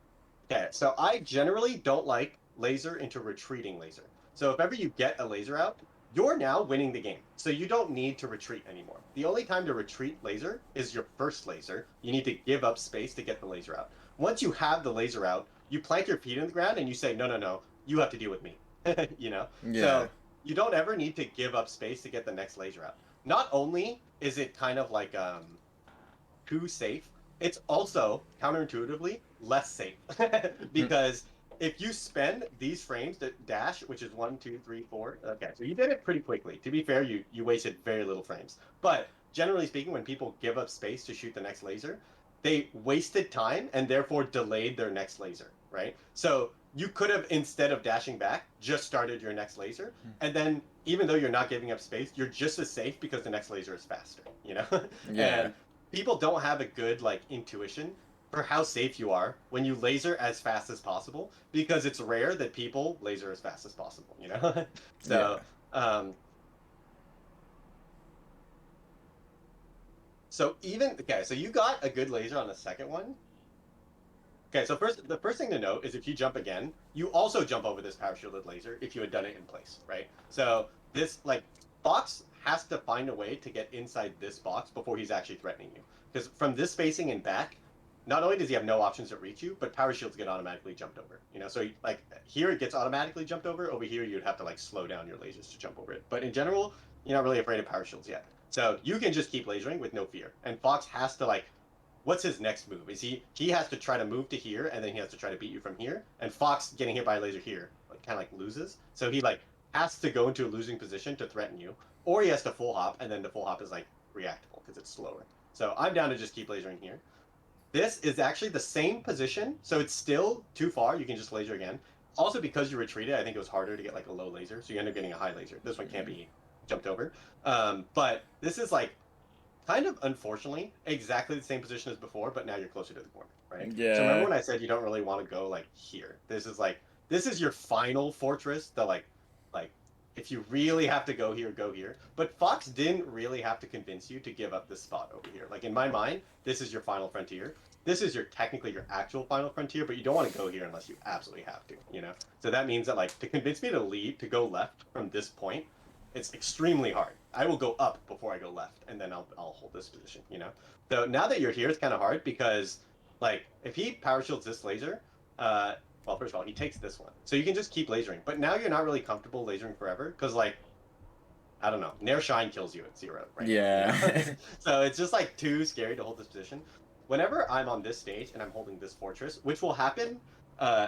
Okay, so I generally don't like laser into retreating laser. So if ever you get a laser out, you're now winning the game. So you don't need to retreat anymore. The only time to retreat laser is your first laser. You need to give up space to get the laser out. Once you have the laser out, you plant your feet in the ground and you say, no, no, no, you have to deal with me. You know? Yeah. So you don't ever need to give up space to get the next laser out. Not only is it kind of like too safe, it's also counterintuitively less safe because if you spend these frames to dash, which is 1, 2, 3, 4. Okay, so you did it pretty quickly. To be fair, you wasted very little frames. But generally speaking, when people give up space to shoot the next laser, they wasted time and therefore delayed their next laser, right? So you could have, instead of dashing back, just started your next laser, and then even though you're not giving up space, you're just as safe because the next laser is faster, you know? Yeah. And people don't have a good like intuition for how safe you are when you laser as fast as possible, because it's rare that people laser as fast as possible, you know? Yeah. So um so even okay, so you got a good laser on the second one. Okay, so the first thing to note is if you jump again, you also jump over this power shielded laser if you had done it in place, right? So this like Fox has to find a way to get inside this box before he's actually threatening you. Because from this spacing and back, not only does he have no options to reach you, but power shields get automatically jumped over. You know, so like here it gets automatically jumped over. Over here you'd have to like slow down your lasers to jump over it. But in general, you're not really afraid of power shields yet. So you can just keep lasering with no fear. And Fox has to like, what's his next move? Is he has to try to move to here, and then he has to try to beat you from here. And Fox getting hit by a laser here, like kind of like loses. So he like has to go into a losing position to threaten you, or he has to full hop, and then the full hop is like reactable because it's slower. So I'm down to just keep lasering here. This is actually the same position, so it's still too far. You can just laser again. Also, because you retreated, I think it was harder to get like a low laser, so you end up getting a high laser. This one can't be jumped over. But this is like kind of unfortunately exactly the same position as before, but now you're closer to the corner, right? So remember Yeah. when I said you don't really want to go like here? This is your final fortress. The like if you really have to go here, go here. But Fox didn't really have to convince you to give up this spot over here. Like in my mind, this is your final frontier. This is your technically your actual final frontier, but you don't want to go here unless you absolutely have to, you know? So that means that like to convince me to leave, to go left from this point, it's extremely hard. I will go up before I go left, and then I'll hold this position, you know? So now that you're here, it's kind of hard because Like if he power shields this laser, well, first of all, he takes this one, so you can just keep lasering. But now you're not really comfortable lasering forever because like I don't know, Nair Shine kills you at 0 right now, you know? Yeah. So it's just like too scary to hold this position. Whenever I'm on this stage and I'm holding this fortress, which will happen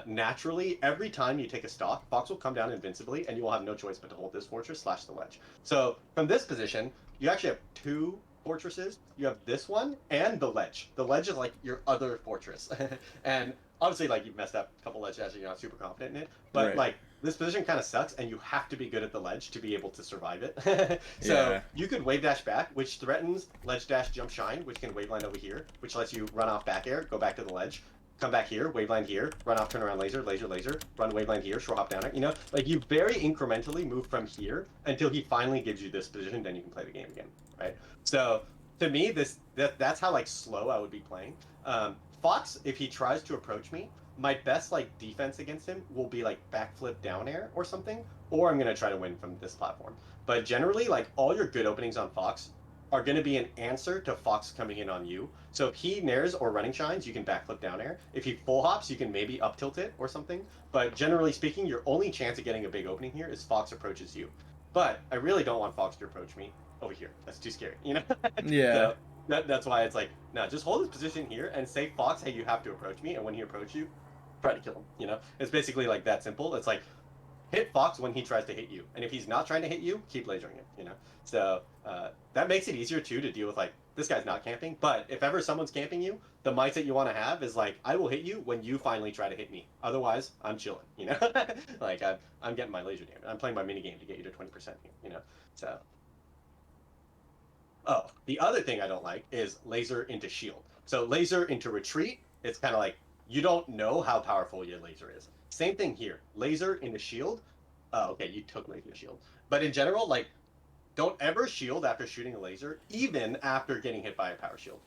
naturally every time you take a stock, Fox will come down invincibly and you will have no choice but to hold this fortress slash the ledge. So from this position, you actually have two fortresses. You have this one and the ledge. The ledge is like your other fortress. And obviously like you've messed up a couple ledge dashes, you're not super confident in it, but Right. like this position kind of sucks and you have to be good at the ledge to be able to survive it. So Yeah. you could wave dash back, which threatens ledge dash jump shine, which can waveline over here, which lets you run off back air, go back to the ledge, come back here, waveline here, run off turn around laser, laser, laser, run waveline here, short hop down it. You know, like you very incrementally move from here until he finally gives you this position, then you can play the game again, right? So to me, that's how like slow I would be playing. Fox, if he tries to approach me, my best like defense against him will be like backflip down air or something, or I'm gonna try to win from this platform. But generally, like all your good openings on Fox are gonna be an answer to Fox coming in on you. So if he nairs or running shines, you can backflip down air. If he full hops, you can maybe up tilt it or something. But generally speaking, your only chance of getting a big opening here is Fox approaches you. But I really don't want Fox to approach me over here. That's too scary, you know? Yeah. So that's why it's like, no, just hold his position here and say Fox, hey, you have to approach me. And when he approaches you, try to kill him. You know, it's basically like that simple. It's like hit Fox when he tries to hit you, and if he's not trying to hit you, keep lasering him. You know, so that makes it easier too to deal with like this guy's not camping. But if ever someone's camping you, the mindset you want to have is like I will hit you when you finally try to hit me. Otherwise, I'm chilling. You know, like I'm getting my laser damage. I'm playing my mini game to get you to 20% here. You know, so. Oh, the other thing I don't like is laser into shield. So laser into retreat, it's kind of like you don't know how powerful your laser is. Same thing here. Laser into shield. Oh, okay, you took laser shield. But in general, like don't ever shield after shooting a laser, even after getting hit by a power shield.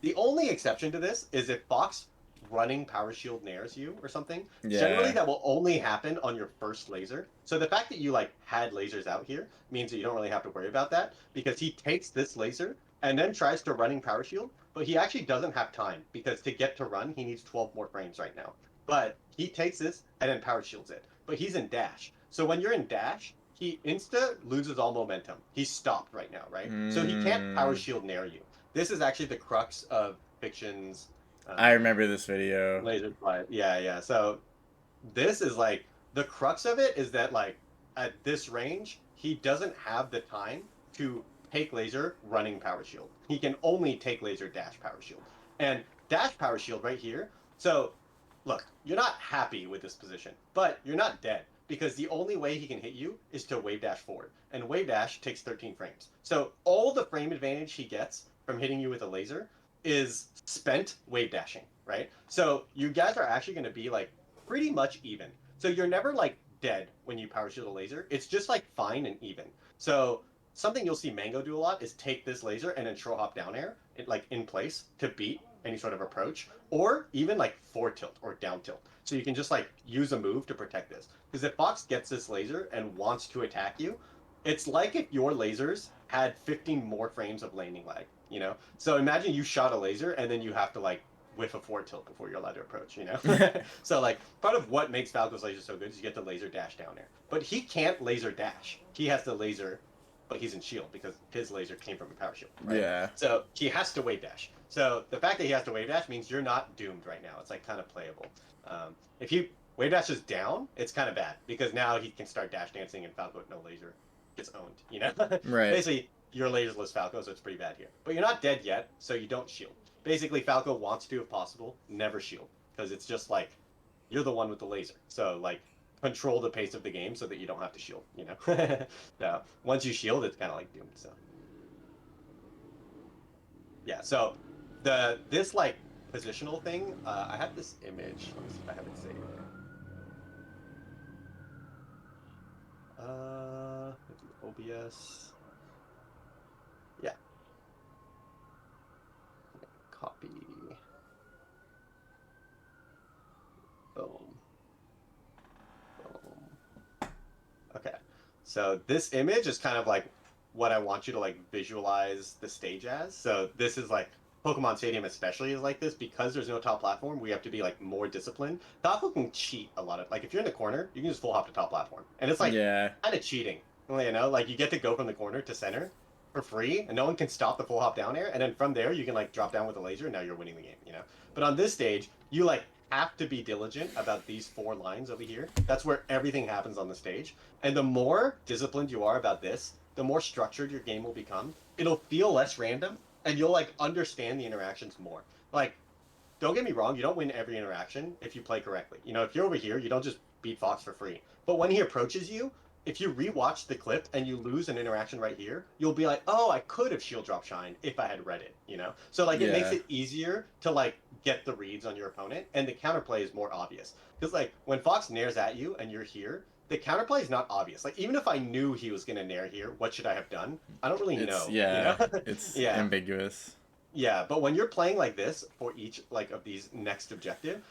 The only exception to this is if Fox running power shield nairs you or something. Generally, Yeah. that will only happen on your first laser. So the fact that you like had lasers out here means that you don't really have to worry about that because he takes this laser and then tries to running power shield, but he actually doesn't have time because to get to run, he needs 12 more frames right now. But he takes this and then power shields it. But he's in dash. So when you're in dash, he insta loses all momentum. He's stopped right now, right? So he can't power Mm, shield nair you. This is actually the crux of Fiction's I um, remember this video. laser flight. Yeah, yeah. So this is like the crux of it is that like at this range, he doesn't have the time to take laser running power shield. He can only take laser dash power shield. And dash power shield right here. So look, you're not happy with this position, but you're not dead because the only way he can hit you is to wave dash forward. And wave dash takes 13 frames. So all the frame advantage he gets from hitting you with a laser is spent wave dashing, right? So you guys are actually going to be like pretty much even. So you're never like dead when you power shield a laser. It's just like fine and even. So something you'll see Mango do a lot is take this laser and then throw hop down air, like in place to beat any sort of approach, or even like forward tilt or down tilt. So you can just like use a move to protect this. Because if Fox gets this laser and wants to attack you, it's like if your lasers had 15 more frames of landing lag, you know? So imagine you shot a laser and then you have to like whiff a forward tilt before you're allowed to approach, you know? So like part of what makes Falco's laser so good is you get the laser dash down there. But he can't laser dash. He has to laser, but he's in shield because his laser came from a power shield, right? Yeah. So he has to wave dash. So the fact that he has to wave dash means you're not doomed right now. It's like kind of playable. If he wave dashes down, it's kind of bad because now he can start dash dancing and Falco with no laser gets owned, you know? Right. Basically, you're laserless Falco, so it's pretty bad here. But you're not dead yet, so you don't shield. Basically, Falco wants to, if possible, never shield because it's just like you're the one with the laser. So like control the pace of the game so that you don't have to shield, you know? No, once you shield, it's kind of like doomed. So yeah, so this like positional thing, I have this image. Let me see if I have it saved. OBS. Yeah, copy. Boom. Boom. Okay. So this image is kind of like what I want you to like visualize the stage as. So this is like Pokemon Stadium especially is like this because there's no top platform. We have to be like more disciplined. Falco can cheat a lot of like if you're in the corner, you can just full hop to top platform, and it's like Yeah. kind of cheating. You know, like you get to go from the corner to center for free, and no one can stop the full hop down air, and then from there you can like drop down with a laser, and now you're winning the game. You know, but on this stage, you like have to be diligent about these 4 lines over here. That's where everything happens on the stage, and the more disciplined you are about this, the more structured your game will become. It'll feel less random and you'll like understand the interactions more. Like, don't get me wrong, you don't win every interaction if you play correctly. You know, if you're over here, you don't just beat Fox for free. But when he approaches you, if you rewatch the clip and you lose an interaction right here, you'll be like, oh, I could have shield drop shined if I had read it, you know? So like it makes Yeah. it easier to like get the reads on your opponent and the counterplay is more obvious. Because like when Fox nares at you and you're here, the counterplay is not obvious. Like even if I knew he was gonna nair here, what should I have done? I don't really know, you know? It's Yeah. ambiguous. Yeah, but when you're playing like this for each like of these next objective,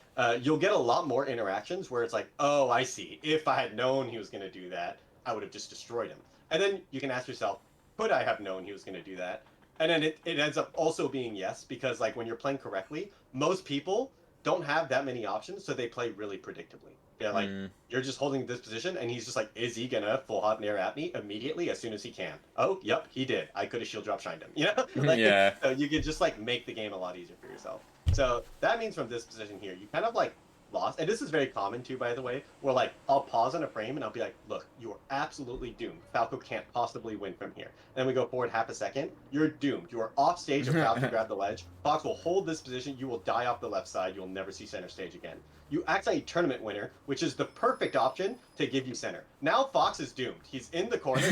you'll get a lot more interactions where it's like, oh, I see. If I had known he was going to do that, I would have just destroyed him. And then you can ask yourself, could I have known he was going to do that? And then it ends up also being yes, because like when you're playing correctly, most people don't have that many options, so they play really predictably. Yeah, like you're just holding this position, and he's just like, is he gonna full hot nair at me immediately as soon as he can? Oh, yep, he did. I could have shield drop shined him. You know, like Yeah. so you can just like make the game a lot easier for yourself. So that means from this position here, you kind of like lost, and this is very common too, by the way, where like I'll pause on a frame and I'll be like, look, you are absolutely doomed. Falco can't possibly win from here. And then we go forward half a second, you're doomed. You are off stage if Falco grab the ledge. Fox will hold this position, you will die off the left side, you'll never see center stage again. You activate tournament winner, which is the perfect option to give you center. Now Fox is doomed. He's in the corner.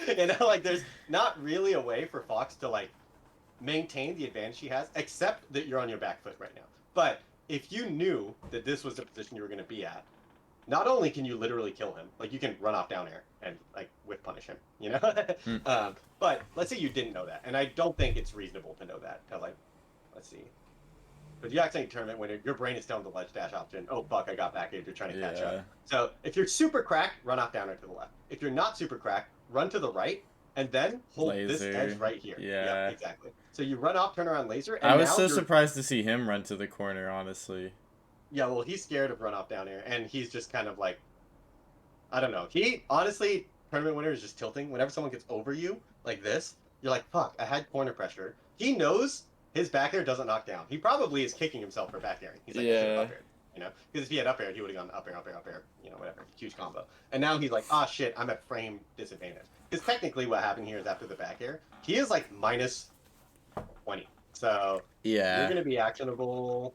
You know, like there's not really a way for Fox to like maintain the advantage he has, except that you're on your back foot right now. But if you knew that this was the position you were going to be at, not only can you literally kill him, like you can run off down air and like whip punish him, you know. But let's say you didn't know that, and I don't think it's reasonable to know that. To like, let's see. But you accidentally tournament winner, your brain is telling the ledge dash option. Oh fuck, I got back here. You're trying to catch up. So if you're super cracked, run off down air to the left. If you're not super cracked, run to the right, and then hold this edge right here. Yeah, exactly. So you run off, turn around laser. And I was so surprised to see him run to the corner, honestly. Yeah, well, he's scared of run off down air, and he's just kind of like, I don't know. He honestly, tournament winner is just tilting. Whenever someone gets over you like this, you're like, fuck, I had corner pressure. He knows his back air doesn't knock down. He probably is kicking himself for back airing. He's like, up air, you know? Because if he had up air, he would have gone up air, up air, up air, you know, whatever. Huge combo. And now he's like, ah, shit, I'm at frame disadvantage. Because technically what happened here is after the back air, he is like minus 20. So yeah, you're going to be actionable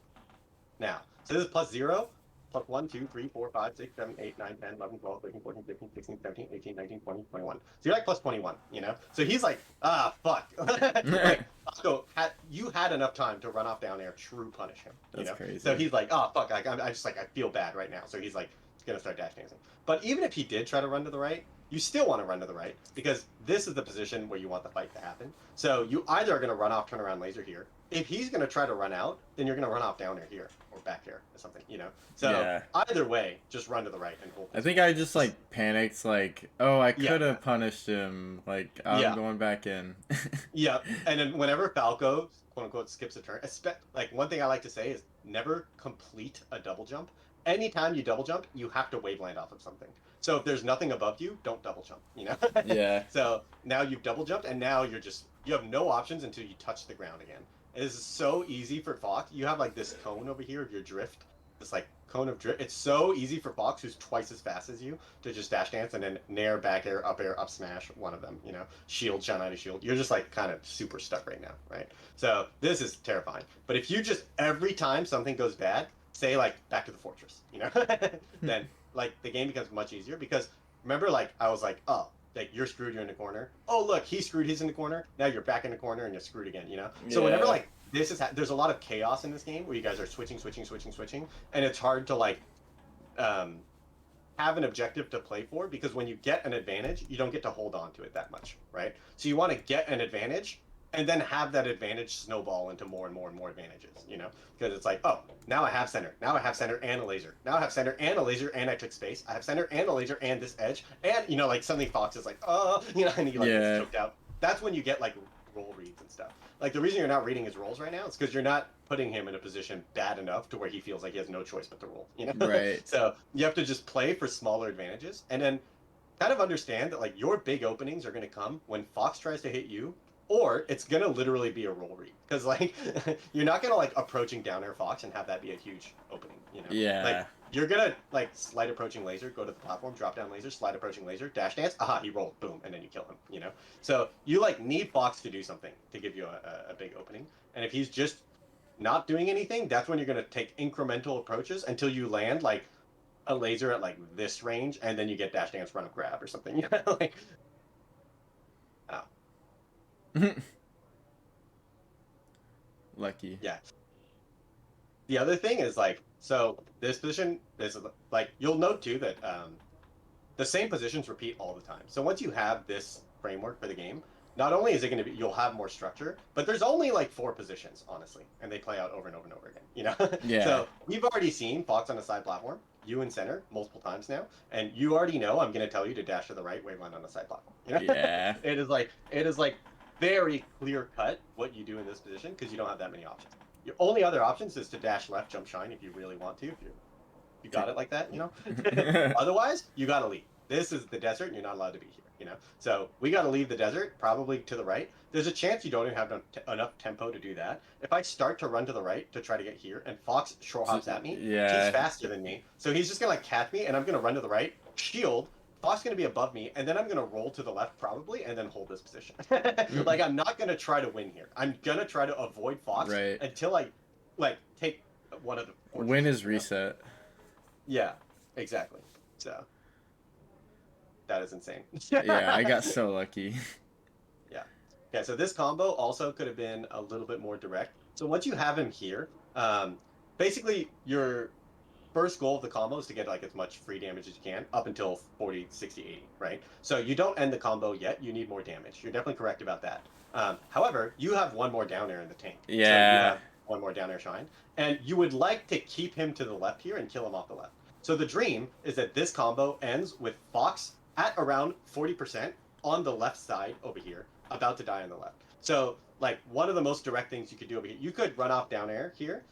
now. So this is plus 0, plus 1, 2, 3, 4, 5, 6, 7, 8, 9, 10, 11, 12, 13, 14, 15, 16, 17, 18, 19, 20, 21. So you're like plus 21, you know? So he's like, ah, fuck. Like, so you had enough time to run off down air, true punish him. You know? Crazy. So he's like, oh, fuck, I just like, I feel bad right now. So he's like, going to start dash dancing. But even if he did try to run to the right, you still want to run to the right because this is the position where you want the fight to happen. So you either are going to run off, turn around laser here. If he's going to try to run out, then you're going to run off down air here or back air or something, you know? So either way, just run to the right and hold. I think I just like panicked, like, oh, I could have punished him. Like, I'm going back in. Yeah. And then whenever Falco, quote unquote, skips a turn, like one thing I like to say is never complete a double jump. Anytime you double jump, you have to wave land off of something. So if there's nothing above you, don't double jump, you know? Yeah. So now you've double jumped, and now you have no options until you touch the ground again. It is so easy for Fox. You have like this cone over here of your drift, this like cone of drift. It's so easy for Fox, who's twice as fast as you, to just dash dance and then nair, back air, up smash one of them, you know? Shield, shine out of shield. You're just like kind of super stuck right now, right? So this is terrifying. But if you just, every time something goes bad, say like back to the fortress, you know? Then like the game becomes much easier because remember like I was like, oh, like you're screwed, you're in the corner. Oh look, he's screwed, he's in the corner. Now you're back in the corner and you're screwed again, you know? So whenever like this is there's a lot of chaos in this game where you guys are switching, and it's hard to like have an objective to play for because when you get an advantage, you don't get to hold on to it that much, right? So you want to get an advantage and then have that advantage snowball into more and more and more advantages, you know? Because it's like, oh, now I have center. Now I have center and a laser. Now I have center and a laser and I took space. I have center and a laser and this edge. And, you know, like suddenly Fox is like, oh, you know, and he like gets choked out. That's when you get like roll reads and stuff. like the reason you're not reading his rolls right now is because you're not putting him in a position bad enough to where he feels like he has no choice but to roll. You know, Right. so you have to just play for smaller advantages, and then kind of understand that like your big openings are going to come when Fox tries to hit you, or it's going to literally be a roll read because like you're not going to like approaching down air Fox and have that be a huge opening. You know, like Yeah. you're gonna like slide approaching laser, go to the platform, drop down laser, slide approaching laser, dash dance. Aha, he rolled, boom, and then you kill him. You know, so you like need Fox to do something to give you a big opening, and if he's just not doing anything, that's when you're gonna take incremental approaches until you land like a laser at like this range, and then you get dash dance, run up, grab or something. You know, like oh Lucky. yeah. The other thing is like so this position is like you'll note too that the same positions repeat all the time. So once you have this framework for the game, not only is it going to be you'll have more structure, but there's only like 4 positions honestly, and they play out over and over and over again. You know, Yeah. so we've already seen Fox on the side platform, you in center multiple times now, and you already know I'm going to tell you to dash to the right, waveline on the side platform. You know, Yeah. it is like very clear cut what you do in this position because you don't have that many options. Your only other options is to dash left, jump shine if you really want to, if you got it like that, you know. Otherwise, you got to leave. This is the desert, and you're not allowed to be here, you know. So we got to leave the desert, probably to the right. There's a chance you don't even have enough tempo to do that. If I start to run to the right to try to get here, and Fox short hops at me, he's Yeah. faster than me, so he's just gonna like catch me, and I'm gonna run to the right, shield. Fox gonna be above me, and then I'm gonna roll to the left probably, and then hold this position. Like I'm not gonna try to win here. I'm gonna try to avoid Fox Right. until I like take one of the Win fortresses, is you know? reset. Yeah, exactly. So that is insane. Yeah, I got so lucky. Yeah. Yeah, so this combo also could have been a little bit more direct. So once you have him here, basically your first goal of the combo is to get like as much free damage as you can up until 40, 60, 80, right? So you don't end the combo yet. You need more damage. You're definitely correct about that. However, you have one more down air in the tank. So you Yeah. have one more down air shine. And you would like to keep him to the left here and kill him off the left. So the dream is that this combo ends with Fox at around 40% on the left side over here, about to die on the left. So like one of the most direct things you could do over here, you could run off down air here.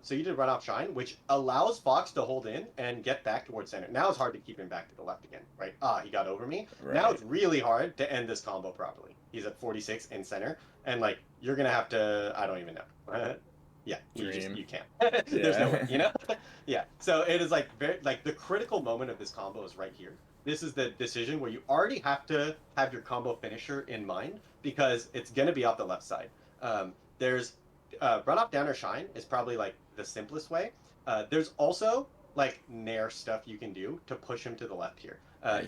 So you did run off shine, which allows Fox to hold in and get back towards center. Now it's hard to keep him back to the left again, right? Ah, he got over me. Right. Now it's really hard to end this combo properly. He's at 46 in center, and like you're gonna have to, I don't even know. Yeah, you can't. There's no way, you know? Yeah. So it is like very like the critical moment of this combo is right here. This is the decision where you already have to have your combo finisher in mind because it's gonna be off the left side. There's run off down or shine is probably like the simplest way. There's also like nair stuff you can do to push him to the left here.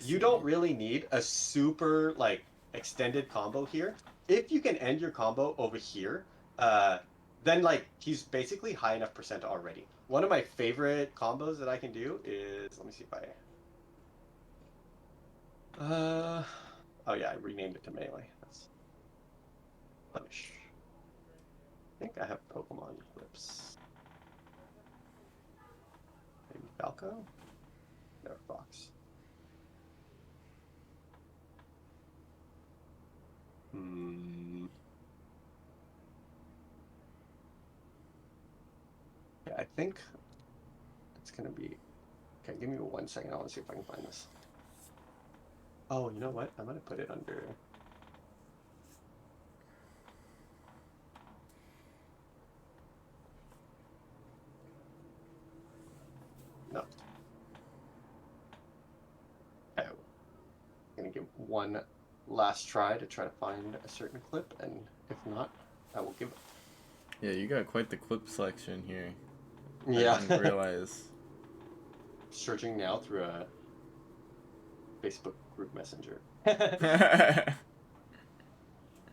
You don't really need a super like extended combo here. If you can end your combo over here, then like he's basically high enough percent already. One of my favorite combos that I can do is, let me see if oh yeah, I renamed it to melee. That's punish. I think I have Pokemon clips. Maybe Falco? No, Fox. Yeah, I think it's gonna be. Okay, give me 1 second. I want to see if I can find this. Oh, you know what? I'm gonna put it under. No. Okay. I'm gonna give one last try to find a certain clip, and if not, I will give up. Yeah, you got quite the clip selection here. Yeah. I didn't realize. Searching now through a Facebook group messenger. Okay,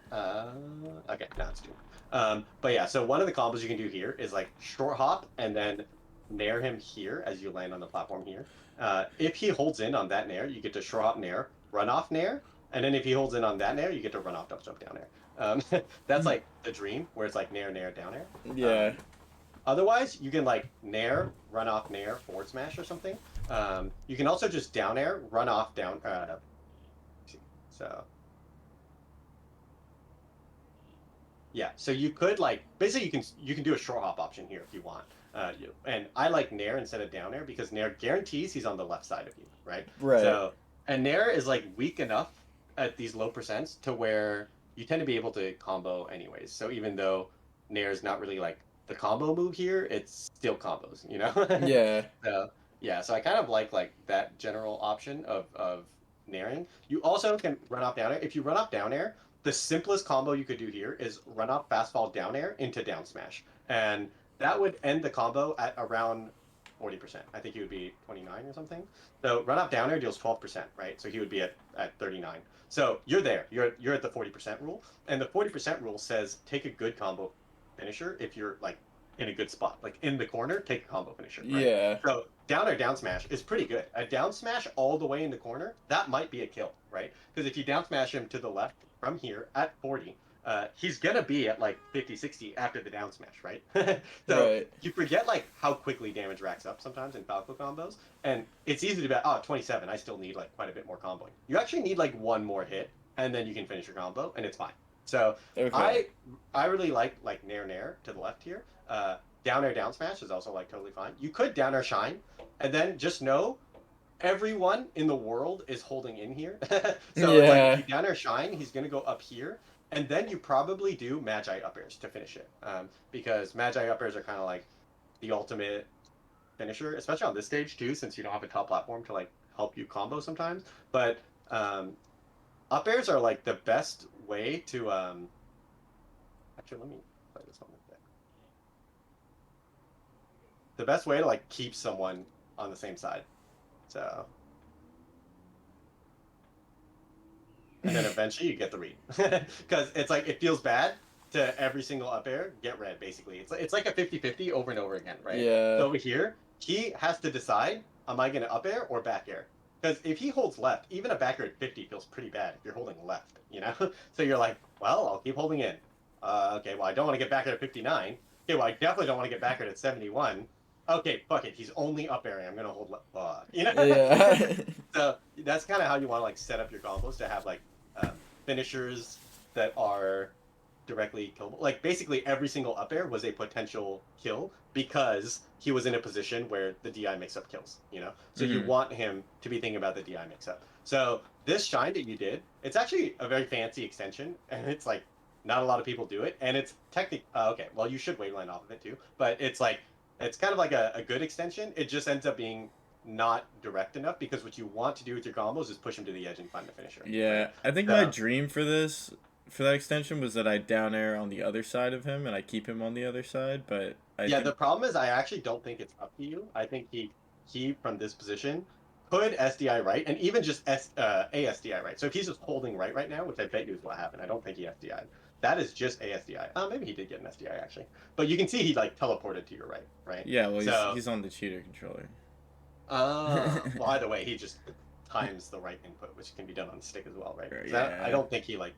now it's doing. But yeah, so one of the combos you can do here is like short hop and then nair him here as you land on the platform here. If he holds in on that nair, you get to short hop nair, run off nair, and then if he holds in on that nair, you get to run off jump down air. That's like the dream where it's like nair, nair, down air. Yeah. Otherwise, you can like nair, run off nair, forward smash or something. You can also just down air, run off down. So Yeah, so you could like basically you can do a short hop option here if you want. And I like Nair instead of down air because Nair guarantees he's on the left side of you, right? Right. So and Nair is like weak enough at these low percents to where you tend to be able to combo anyways. So even though Nair is not really like the combo move here, it's still combos, you know? Yeah. So yeah, so I kind of like that general option of nairing. You also can run up down air. If you run up down air, the simplest combo you could do here is run up fast fall down air into down smash. And that would end the combo at around 40%. I think he would be 29 or something. So run up down air deals 12%, right? So he would be at 39. So you're there. You're at the 40% rule. And the 40% rule says take a good combo finisher if you're like in a good spot. Like in the corner, take a combo finisher, right? Yeah. So down or down smash is pretty good. A down smash all the way in the corner, that might be a kill, right? Because if you down smash him to the left from here at 40, he's gonna be at like 50, 60 after the down smash, right? So Right. you forget like how quickly damage racks up sometimes in Falco combos, and it's easy to be, oh, 27, I still need like quite a bit more comboing. You actually need like one more hit, and then you can finish your combo, and it's fine. So Okay. I really like Nair to the left here. Down air down smash is also like totally fine. You could down air shine, and then just know everyone in the world is holding in here. So it's like if Yeah. you down air shine, he's gonna go up here, and then you probably do magi up airs to finish it, because magi up airs are kind of like the ultimate finisher, especially on this stage too, since you don't have a top platform to like help you combo sometimes. But um, up airs are like the best way to actually let me play this one. The best way to like keep someone on the same side. So and then eventually you get the read because it's like it feels bad to every single up air get red basically. It's like a 50-50 over and over again, right? Yeah. So over here he has to decide, am I going to up air or back air? Because if he holds left, even a back air at 50 feels pretty bad if you're holding left, you know? So you're like, well, I'll keep holding in. Okay, well, I don't want to get back air at 59. Okay, well, I definitely don't want to get back air at 71. Okay, fuck it, he's only up airing, I'm going to hold left. You know? Yeah. So that's kind of how you want to like set up your combos to have like finishers that are directly killable. Like basically every single up air was a potential kill because he was in a position where the DI mix up kills, you know? So you Hmm. want him to be thinking about the DI mix up. So this shine that you did, it's actually a very fancy extension and it's like not a lot of people do it. And it's technically, okay, well, you should waveland off of it too, but it's like, it's kind of like a good extension. It just ends up being not direct enough because what you want to do with your combos is push him to the edge and find the finisher, right? Yeah. I think my So dream for this, for that extension, was that I down air on the other side of him and I keep him on the other side. But I yeah, think the problem is I actually don't think it's up to you. I think he from this position could SDI right and even just ASDI right. So if he's just holding right now, which I bet you is what happened, I don't think he SDI'd. That is just ASDI. Maybe he did get an SDI actually, but you can see he like teleported to your right, right? yeah. Well, So he's on the cheater controller. well, either way, he just times the right input, which can be done on stick as well, right? Because I Yeah. don't think he like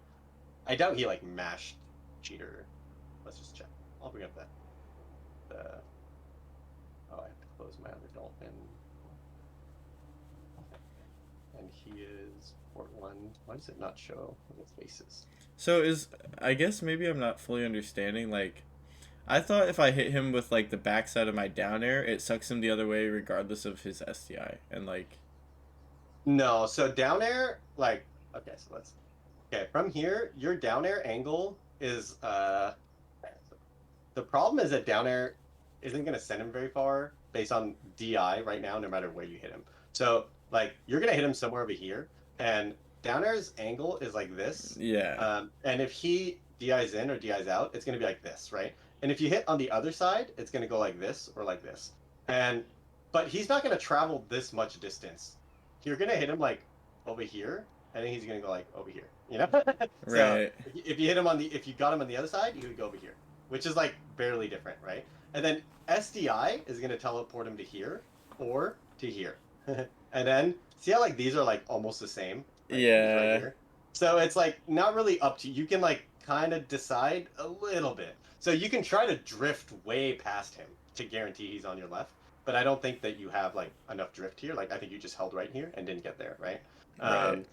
I doubt he like mashed cheater. Let's just check. I'll bring up that. The oh, I have to close my other dolphin. And he is port one. Why does it not show his faces? So is I guess maybe I'm not fully understanding. Like I thought if I hit him with like the backside of my down air, it sucks him the other way regardless of his STI. And like No, so down air, like okay, so let's okay, from here, your down air angle is the problem is that down air isn't going to send him very far based on DI right now, no matter where you hit him. So, like, you're going to hit him somewhere over here, and down air's angle is like this. yeah. And if he DI's in or DI's out, it's going to be like this, right? And if you hit on the other side, it's going to go like this or like this. And, but he's not going to travel this much distance. You're going to hit him like over here, and then he's going to go like over here, you know? So Right. if you hit him on the, if you got him on the other side, he would go over here, which is like barely different, right? And then SDI is going to teleport him to here or to here. And then see how like these are like almost the same, right? He's right Yeah. here. So it's like not really up to you. You can like kind of decide a little bit. So you can try to drift way past him to guarantee he's on your left. But I don't think that you have like enough drift here. Like I think you just held right here and didn't get there, right? Right. Um,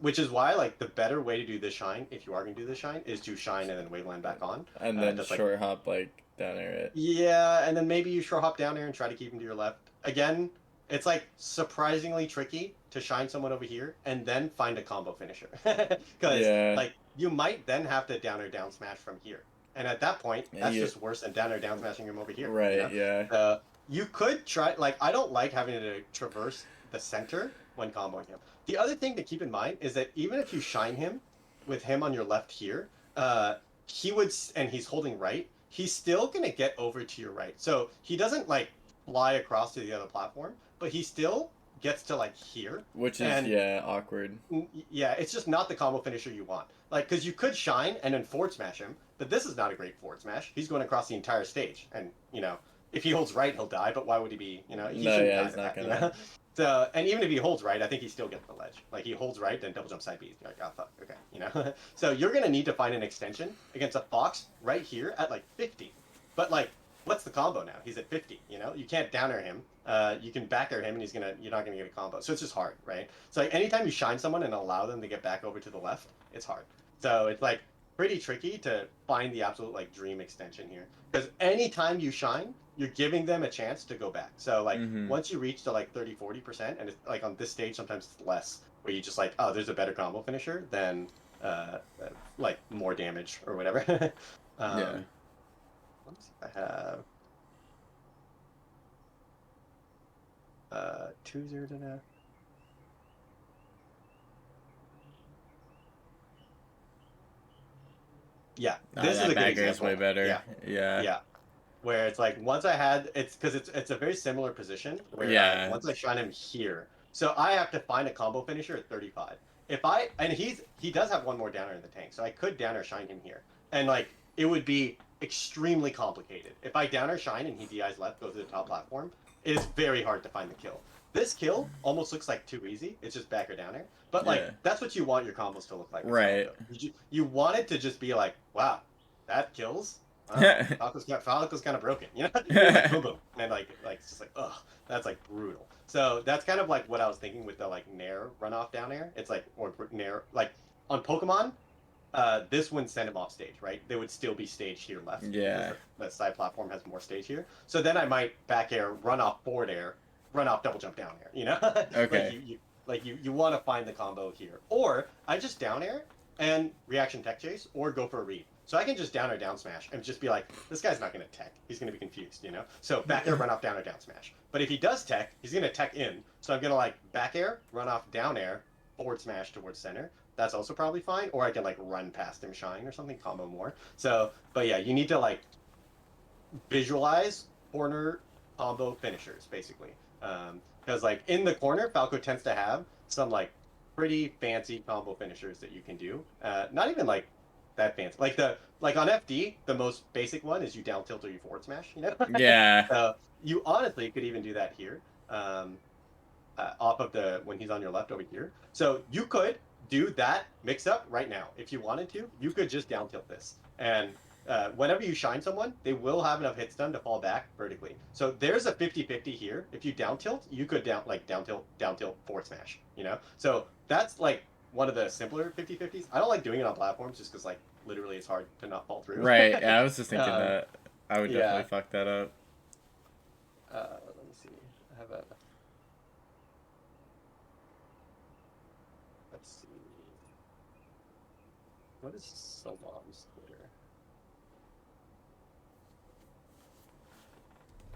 which is why like the better way to do this shine, if you are going to do this shine, is to shine and then waveland back on. And then Just like short hop like down air it. yeah, and then maybe you short hop down there and try to keep him to your left. Again, it's like surprisingly tricky to shine someone over here and then find a combo finisher. Because Yeah. like you might then have to down or down smash from here. And at that point, that's Yeah. just worse than down or down smashing him over here. Right, You know? yeah. You could try like I don't like having to traverse the center when comboing him. The other thing to keep in mind is that even if you shine him with him on your left here, he would and he's holding right, he's still gonna get over to your right. So he doesn't like fly across to the other platform, but he still gets to like here. Which is yeah, awkward. Yeah, it's just not the combo finisher you want. Like, because you could shine and then forward smash him, but this is not a great forward smash. He's going across the entire stage, and you know, if he holds right, he'll die. But why would he be? You know, he no, shouldn't yeah, die he's not that, gonna. You know? So, and even if he holds right, I think he still gets the ledge. Like he holds right, then double jump side B. You're like, oh fuck, okay, you know. So you're gonna need to find an extension against a fox right here at like 50. But like, what's the combo now? He's at 50. You know, you can't downer him. You can back air him, and you're not gonna get a combo. So it's just hard, right? So like anytime you shine someone and allow them to get back over to the left, it's hard. So it's like pretty tricky to find the absolute like dream extension here, because anytime you shine, you're giving them a chance to go back. So like once you reach to like 30-40%, and it's like on this stage sometimes it's less, where you just like, oh, there's a better combo finisher than like more damage or whatever. Yeah. Let me see if I have 2-0 to now. Yeah, this is a good example. Way better. Yeah. Yeah. Where it's like once I had it's because it's a very similar position where once I shine him here, so I have to find a combo finisher at 35. If I and he does have one more downer in the tank, so I could downer shine him here, and like it would be extremely complicated. If I downer shine and he DI's left, goes to the top platform, it is very hard to find the kill. This kill almost looks like too easy. It's just back or downer. But like that's what you want your combos to look like. Right. You want it to just be like, wow, that kills. Falco's kind of broken, you know? Like, boom, boom. And like it's just like, ugh, that's like brutal. So that's kind of like what I was thinking with the like Nair runoff down air. It's like, or Nair, like on Pokemon, this wouldn't send him off stage, right? They would still be staged here left. Yeah. The side platform has more stage here. So then I might back air, run off forward air, run off double jump down air, you know? Okay. You want to find the combo here. Or I just down air and reaction tech chase, or go for a read. So I can just down or down smash and just be like, this guy's not going to tech. He's going to be confused, you know? So back air, run off down or down smash. But if he does tech, he's going to tech in. So I'm going to like back air, run off down air, forward smash towards center. That's also probably fine. Or I can like run past him shine or something, combo more. So, but yeah, you need to like visualize corner combo finishers, basically. Because like in the corner, Falco tends to have some like pretty fancy combo finishers that you can do. Not even like that fancy. Like on FD, the most basic one is you down tilt or you forward smash. You know. Yeah. So you honestly could even do that here, off of the when he's on your left over here. So you could do that mix up right now if you wanted to. You could just down tilt this, and whenever you shine someone, they will have enough hit stun to fall back vertically. So there's a 50-50 here. If you down tilt, you could down tilt, forward smash, you know? So that's like one of the simpler 50-50s. I don't like doing it on platforms just because like literally it's hard to not fall through. Right, yeah, I was just thinking that. I would definitely fuck that up. Let me see. I have a... Let's see. What is Salam's Twitter?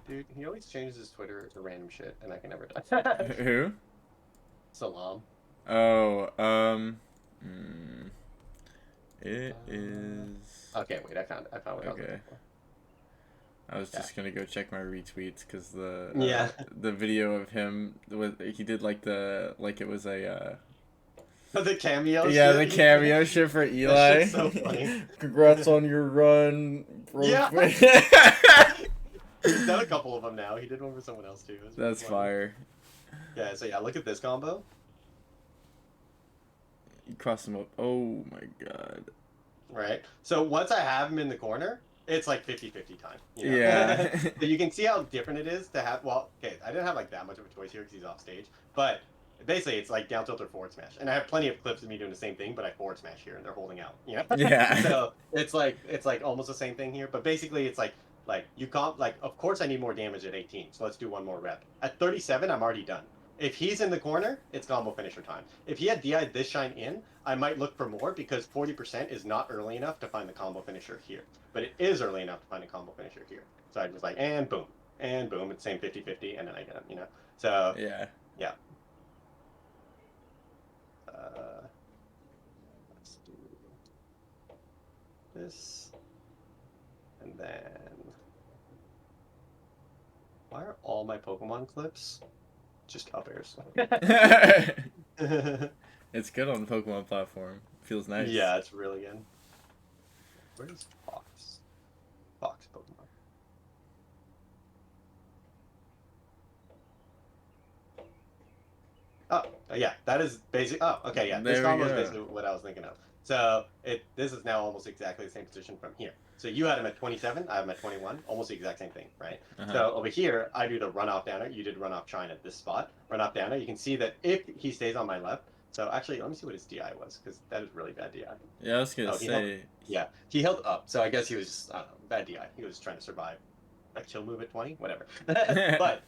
Dude, he always changes his Twitter to random shit, and I can never die. Who? Salam. Oh, it is... Okay, wait, I found what I was looking for. I was just gonna go check my retweets, because the video of him, he did like it was a... The cameo yeah, shit? the cameo shit for Eli. That's so funny. Congrats on your run. Yeah. He's done a couple of them now. He did one for someone else too. That's fire. Yeah, so yeah, look at this combo. You cross him up. Oh my god. Right. So once I have him in the corner, it's like 50-50 time. You know? Yeah. So you can see how different it is to have, well, okay, I didn't have like that much of a choice here because he's off stage, but Basically, it's like down tilt or forward smash, and I have plenty of clips of me doing the same thing, but I forward smash here, and they're holding out. You know, Yeah. so it's like almost the same thing here, but basically it's like you can't like. Of course, I need more damage at 18, so let's do one more rep. At 37, I'm already done. If he's in the corner, it's combo finisher time. If he had DI this shine in, I might look for more because 40% is not early enough to find the combo finisher here, but it is early enough to find a combo finisher here. So I just like and boom, it's same 50-50, and then I get him. You know, so Yeah. yeah. Uh, let's do this. And then, why are all my Pokemon clips just up airs? It's good on the Pokemon platform. Feels nice. Yeah, it's really good. Where's Fox? Fox Pokemon. Oh, yeah, that is basic. Oh, okay, yeah. This There we combo is go. basically what I was thinking of. So this is now almost exactly the same position from here. So you had him at 27, I have him at 21, almost the exact same thing, right? Uh-huh. So over here, I do the runoff downer. You did runoff shine at this spot. Runoff downer. You can see that if he stays on my left. So actually, let me see what his DI was, because that is really bad DI. Yeah, I was gonna He held, say. yeah, he held up. So I guess he was just, I don't know, bad DI. He was trying to survive a kill move at 20, whatever. But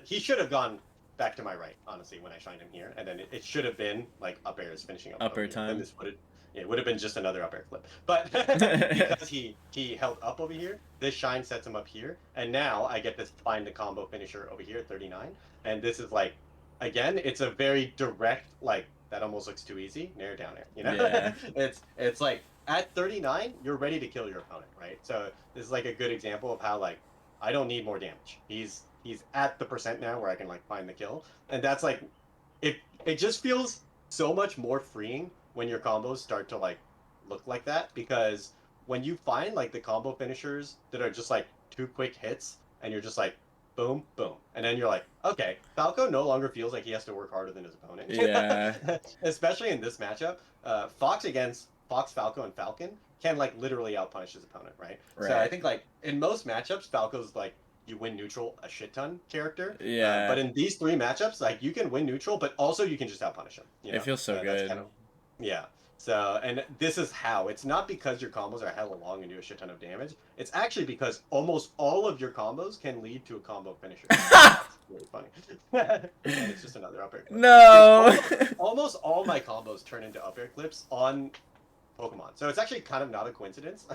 he should have gone back to my right, honestly, when I shined him here, and then it should have been like up airs finishing up. Up air here. time. Then this would have, it would have been just another up air flip. But because he held up over here, this shine sets him up here, and now I get to find the combo finisher over here at 39, and this is like, again, it's a very direct like that almost looks too easy. Nair down air, you know? Yeah. it's like at 39, you're ready to kill your opponent, right? So this is like a good example of how like I don't need more damage. He's at the percent now where I can like find the kill, and that's like it just feels so much more freeing when your combos start to like look like that, because when you find like the combo finishers that are just like two quick hits and you're just like boom boom, and then you're like, okay, Falco no longer feels like he has to work harder than his opponent. Yeah. Especially in this matchup, Fox against Fox, Falco, and Falcon can like literally outpunish his opponent, right? So I Right. think like in most matchups, Falco's like you win neutral a shit ton character. Yeah. But in these three matchups, like you can win neutral, but also you can just outpunish him. You It know, feels so that's good. kind of yeah. So and this is how it's not because your combos are hella long and do a shit ton of damage. It's actually because almost all of your combos can lead to a combo finisher. That's really funny. And it's just another up air clip. No. Almost all my combos turn into up air clips on Pokemon. So it's actually kind of not a coincidence.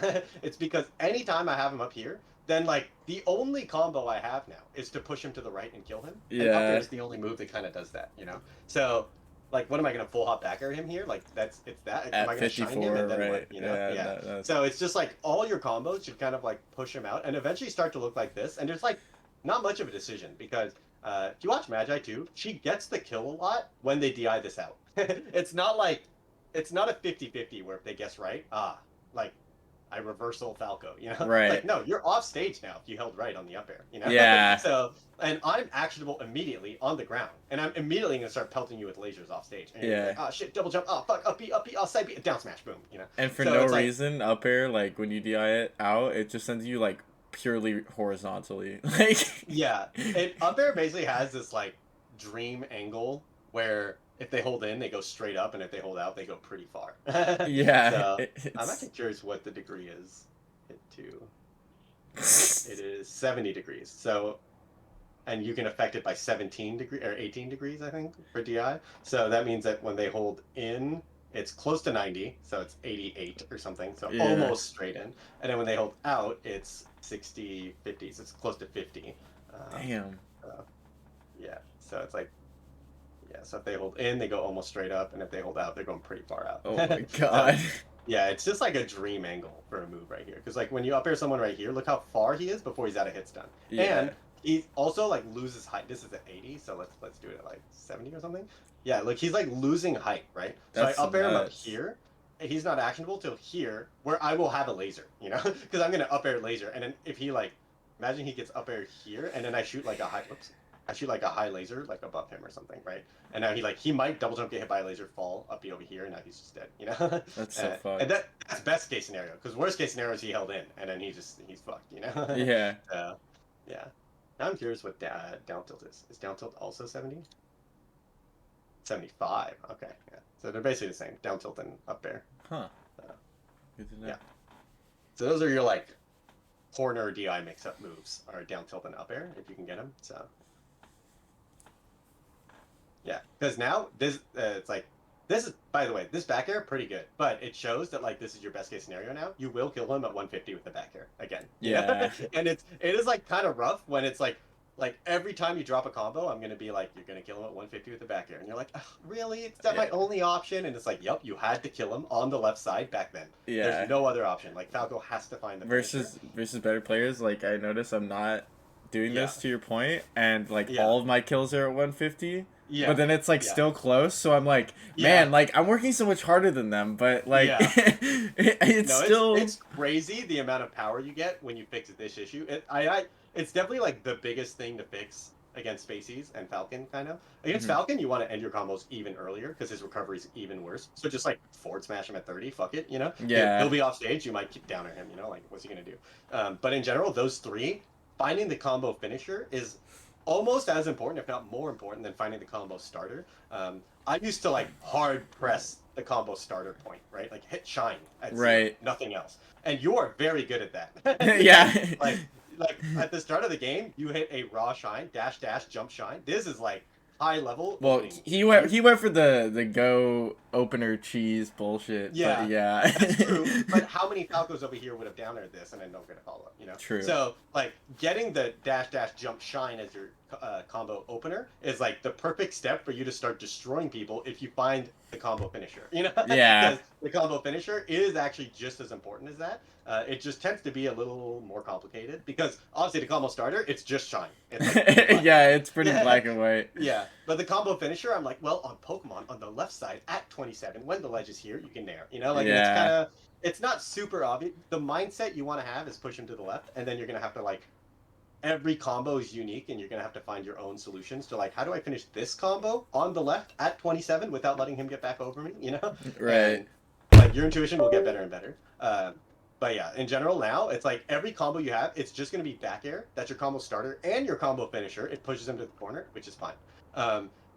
It's because anytime I have him up here, then like the only combo I have now is to push him to the right and kill him. And up air Yeah. is the only move that kind of does that, you know? So like what am I gonna full hop back at him here? Like it's that. Am I At gonna shine him 54, and then right? what? You know? Yeah. That's... So it's just like all your combos should kind of like push him out and eventually start to look like this. And there's like not much of a decision because if you watch Magi too, she gets the kill a lot when they DI this out. It's not like it's not a 50-50 where if they guess right, like I reversal Falco, you know? Right. Like, no, you're off stage now if you held right on the up air, you know? Yeah. So, and I'm actionable immediately on the ground, and I'm immediately gonna start pelting you with lasers off stage. And you're like, oh shit, double jump, oh fuck, up B, oh side B, down smash, boom, you know? And for So no it's like, reason, up air, like when you DI it out, it just sends you like purely horizontally. Like yeah, and up air basically has this like dream angle where if they hold in, they go straight up, and if they hold out, they go pretty far. yeah, So it's... I'm actually curious what the degree is. Hit two. It is 70 degrees. So, and you can affect it by 17 degree or 18 degrees, I think, for DI. So that means that when they hold in, it's close to 90, so it's 88 or something, so Yeah. almost straight in. And then when they hold out, it's 60, 50, so it's close to 50. Damn. Yeah, so it's like, yeah, so if they hold in, they go almost straight up, and if they hold out, they're going pretty far out. Oh my god. Yeah, it's just like a dream angle for a move right here. Because like when you up air someone right here, look how far he is before he's out of hit stun. Yeah. And he also like loses height. This is at 80, so let's do it at like 70 or something. Yeah, like he's like losing height, right? That's so I up air him up nuts. here. He's not actionable till here, where I will have a laser, you know? Because I'm gonna up air laser, and then if he like, imagine he gets up air here, and then I shoot like a high, whoops, I shoot like a high laser like above him or something, right? And now he might double jump, get hit by a laser, fall up over here, and now he's just dead, you know? That's so fucked. And that's best case scenario, because worst case scenario is he held in, and then he's fucked, you know? Yeah. Yeah. Now I'm curious what down tilt is. Is down tilt also 70? 75. Okay, yeah. So they're basically the same, down tilt and up air. Huh. So, Good to know. yeah. So those are your like corner DI mix-up moves, are down tilt and up air if you can get them. So yeah, because now this it's like this is, by the way, this back air pretty good, but it shows that like this is your best case scenario now. You will kill him at 150 with the back air again. Yeah. And it is like kind of rough when it's like every time you drop a combo, I'm gonna be like, you're gonna kill him at 150 with the back air, and you're like, really? It's that my only option? And it's like, yep, you had to kill him on the left side back then. Yeah. There's no other option. Like Falco has to find the versus better players. Like I notice I'm not doing this to your point, and like Yeah. all of my kills are at 150. Yeah. But then it's like Yeah. still close, so I'm like, man, Yeah. like I'm working so much harder than them, but like Yeah. it's No, still it's crazy the amount of power you get when you fix this issue. It's definitely like the biggest thing to fix against Spaceys and Falcon kind of. Against Falcon, you want to end your combos even earlier because his recovery's even worse. So just like forward smash him at 30, fuck it, you know? Yeah. He'll be off stage, you might keep downer him, you know, like what's he gonna do? But in general, those three, finding the combo finisher is almost as important, if not more important, than finding the combo starter. I used to like hard press the combo starter point, right? Like hit shine at zero, nothing else. And you are very good at that. Yeah. like at the start of the game, you hit a raw shine, dash dash, jump shine. This is like high level. Well, opening. he went for the go opener cheese bullshit. Yeah, but yeah. That's true. But how many Falcos over here would have downered this and then don't get a follow up? You know. True. So like getting the dash dash jump shine as your combo opener is like the perfect step for you to start destroying people if you find the combo finisher. You know. Yeah. Because the combo finisher is actually just as important as that. It just tends to be a little more complicated because obviously the combo starter, it's just shine. It's like yeah, it's pretty black and white. Yeah, but the combo finisher, I'm like, well, on Pokemon, on the left side at 27, when the ledge is here, you can nair. You know, like it's kind of, it's not super obvious. The mindset you want to have is push him to the left, and then you're gonna have to like, every combo is unique, and you're gonna have to find your own solutions to like, how do I finish this combo on the left at 27 without letting him get back over me? You know, right? And, like your intuition will get better and better. But yeah, in general now, it's like every combo you have, it's just going to be back air. That's your combo starter and your combo finisher. It pushes them to the corner, which is fine.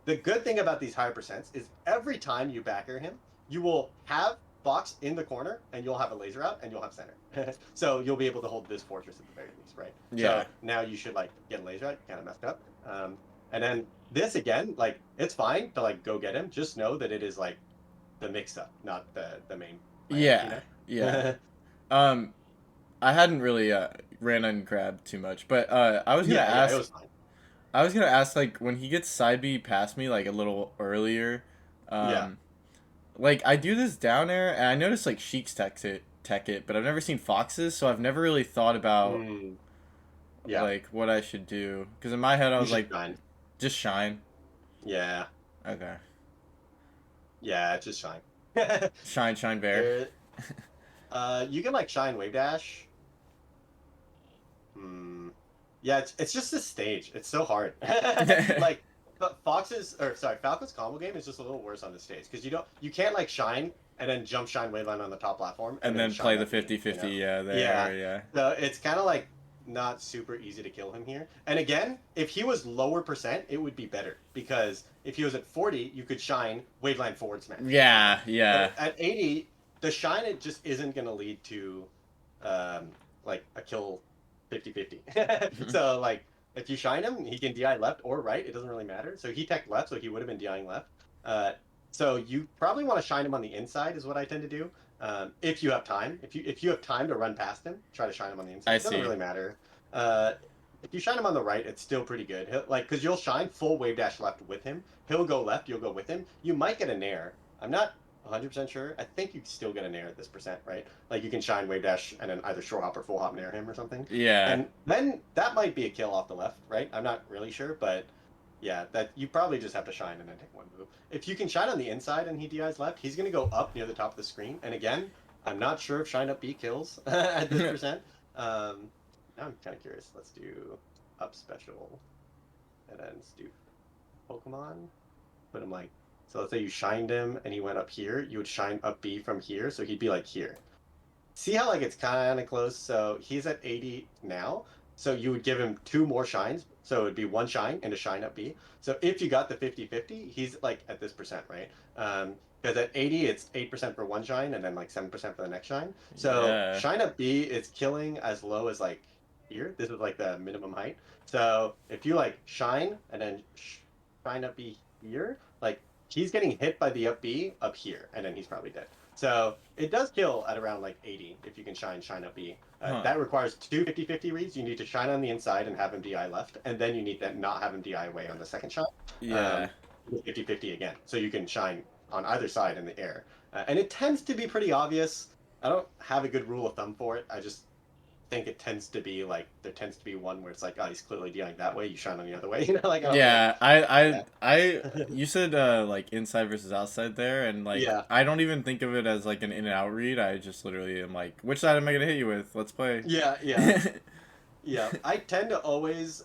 The good thing about these higher percents is every time you back air him, you will have Fox in the corner and you'll have a laser out and you'll have center. So you'll be able to hold this fortress at the very least, right? Yeah. So now you should like get a laser out, kind of messed up. And then this again, like it's fine to like go get him. Just know that it is like the mix up, not the main. Plan, yeah. You know? Yeah. I hadn't really ran and grabbed too much, but I was gonna ask. Yeah, it was fine. I was gonna ask, like, when he gets side B past me, like a little earlier, like I do this down air, and I noticed like Sheik's tech it, but I've never seen Fox's, so I've never really thought about like what I should do. Because in my head, I was like, just shine. Yeah. Okay. Yeah, just shine. Shine bear. You can like shine wave dash. Yeah, it's just this stage. It's so hard. Like Falcon's combo game is just a little worse on the stage because you can't like shine and then jump shine waveline on the top platform and then play the 50-50. You know? Yeah. So it's kind of like not super easy to kill him here. And again, if he was lower percent, it would be better because if he was at 40, you could shine waveline forward smash. Yeah. But at 80, the shine it just isn't gonna lead to like a kill 50-50. So like if you shine him, he can DI left or right, it doesn't really matter. So he teched left, so he would have been DIing left. So you probably want to shine him on the inside is what I tend to do. If you have time. If you have time to run past him, try to shine him on the inside. It doesn't really matter. If you shine him on the right, it's still pretty good. Because you'll shine full wave dash left with him. He'll go left, you'll go with him. You might get a nair. I'm not 100% sure. I think you still get a nair at this percent, right? Like you can shine wave dash and then either short hop or full hop nair him or something. Yeah. And then that might be a kill off the left, right? I'm not really sure, but yeah, that you probably just have to shine and then take one move. If you can shine on the inside and he DIs left, he's gonna go up near the top of the screen. And again, I'm not sure if shine up B kills at this percent. Now I'm kind of curious. Let's do up special, and then let's do Pokemon. Put him like, so let's say you shined him and he went up here. You would shine up B from here, so he'd be like here. See how like it's kind of close. So he's at 80 now. So you would give him two more shines. So it'd be one shine and a shine up B. So if you got the 50-50, he's like at this percent, right? Because at 80, it's 8% for one shine and then like 7% for the next shine. So Yeah. shine up B is killing as low as like here. This is like the minimum height. So if you like shine and then shine up B here, like he's getting hit by the up B up here, and then he's probably dead. So it does kill at around like 80 if you can shine up B. Huh. That requires two 50-50 reads. You need to shine on the inside and have him DI left, and then you need to not have him DI away on the second shot. Yeah. 50-50 again. So you can shine on either side in the air. And it tends to be pretty obvious. I don't have a good rule of thumb for it. I just think it tends to be like, there tends to be one where it's like, oh, he's clearly DIing that way, you shine on the other way. You know, like, I don't really. Yeah, you said like inside versus outside there, and like Yeah. I don't even think of it as like an in and out read. I just literally am like, which side am I gonna hit you with? Let's play. Yeah, yeah. Yeah. I tend to always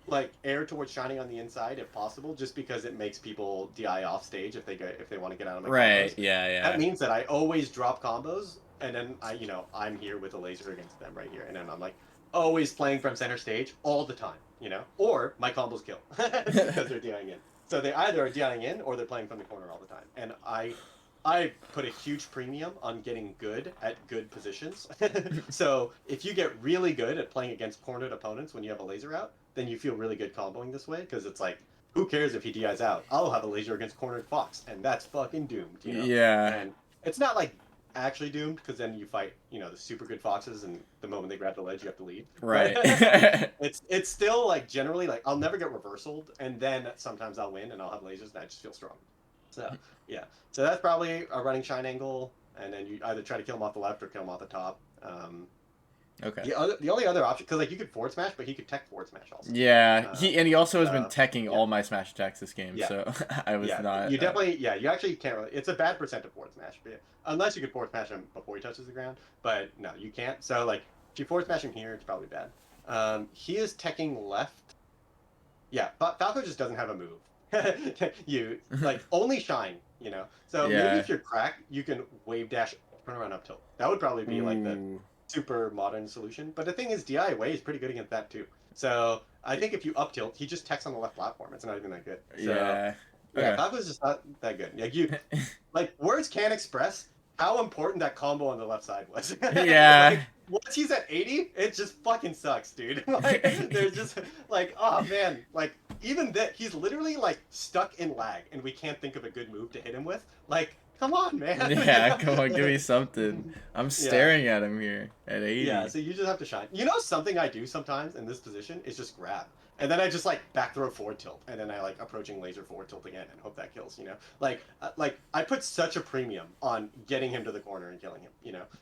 like air towards shining on the inside if possible, just because it makes people DI off stage if they want to get out of my Right. combos. Yeah. That Yeah. means that I always drop combos, and then I'm here with a laser against them right here, and then I'm like always playing from center stage all the time, or my combos kill because they're DIing in. So they either are DIing in or they're playing from the corner all the time, and I put a huge premium on getting good at good positions. So if you get really good at playing against cornered opponents when you have a laser out, then you feel really good comboing this way, because it's like, who cares if he DIs out? I'll have a laser against cornered fox, and that's fucking doomed, Yeah. And it's not like actually doomed, because then you fight, the super good foxes, and the moment they grab the ledge, you have to leave. Right. But it's still like generally like I'll never get reversaled, and then sometimes I'll win and I'll have lasers, and I just feel strong. So yeah, so that's probably a running shine angle, and then you either try to kill him off the left or kill him off the top. Okay. The only other option, because like you could forward smash, but he could tech forward smash also. Yeah, he also has been So teching yeah, all my smash attacks this game, yeah, so I was yeah. not. You definitely, yeah. You actually can't really. It's a bad percent to forward smash, unless you could forward smash him before he touches the ground. But no, you can't. So like, if you forward smash him here, it's probably bad. He is teching left. Yeah, but Falco just doesn't have a move. You like only shine, So maybe Yeah. if you're crack, you can wave dash, turn around up tilt. That would probably be like the Ooh. super modern solution. But the thing is, DI away is pretty good against that too. So I think if you up tilt, he just techs on the left platform. It's not even that good. So Yeah. yeah, Okay. Falco's just not that good. Like words can't express how important that combo on the left side was. Yeah. Like once he's at 80, it just fucking sucks, dude. Like there's just like, oh man, like even that he's literally like stuck in lag, and we can't think of a good move to hit him with. Like, come on, man. Yeah, come on, give me something. I'm Yeah. staring at him here at 80. Yeah, so you just have to shine. Something I do sometimes in this position is just grab. And then I just like back throw forward tilt, and then I like approaching laser forward tilt again and hope that kills, Like I put such a premium on getting him to the corner and killing him.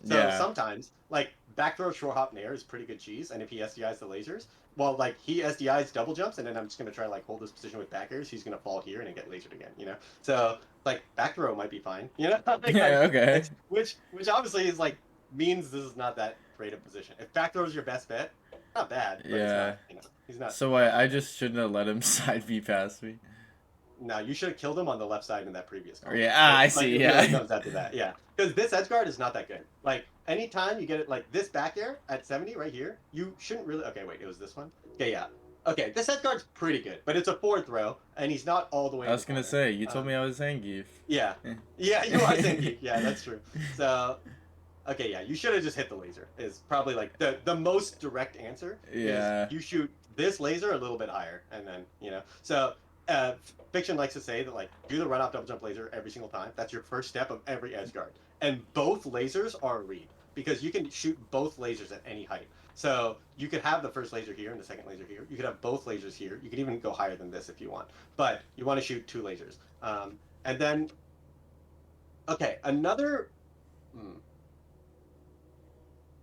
So Yeah. sometimes like back throw short hop nair is pretty good cheese, and if he SDIs the lasers, well, like he SDIs double jumps, and then I'm just gonna try to like hold this position with back airs, he's gonna fall here and then get lasered again. So like back throw might be fine, Like, Yeah, okay. which obviously is like means this is not that great a position. If back throw is your best bet, not bad. But Yeah. it's not, he's not. So I just shouldn't have let him side B past me. No, you should have killed him on the left side in that previous combo. Yeah, I Like, see. it Yeah. really comes after that. Yeah, because this edge guard is not that good. Like anytime you get it, like this back air at 70 right here, you shouldn't really. Okay, wait, it was this one. Okay, yeah. Okay, this edge guard's pretty good, but it's a forward throw, and he's not all the way. I was gonna say, you told me I was Zangief. Yeah, yeah, you are Zengi. Yeah, that's true. So, okay, yeah, you should have just hit the laser. Is probably like the most direct answer. Yeah. Is you shoot this laser a little bit higher, and then So, Fiction likes to say that like do the run off double jump laser every single time. That's your first step of every edge guard, and both lasers are a read because you can shoot both lasers at any height. So you could have the first laser here and the second laser here. You could have both lasers here. You could even go higher than this if you want. But you want to shoot two lasers. And then, okay, another.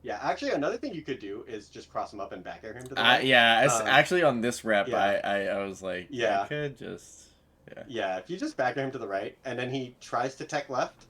Yeah, actually, another thing you could do is just cross him up and back air him to the right. Yeah, it's actually on this rep, yeah. I was like, Yeah. I could just. Yeah. Yeah, if you just back air him to the right, and then he tries to tech left,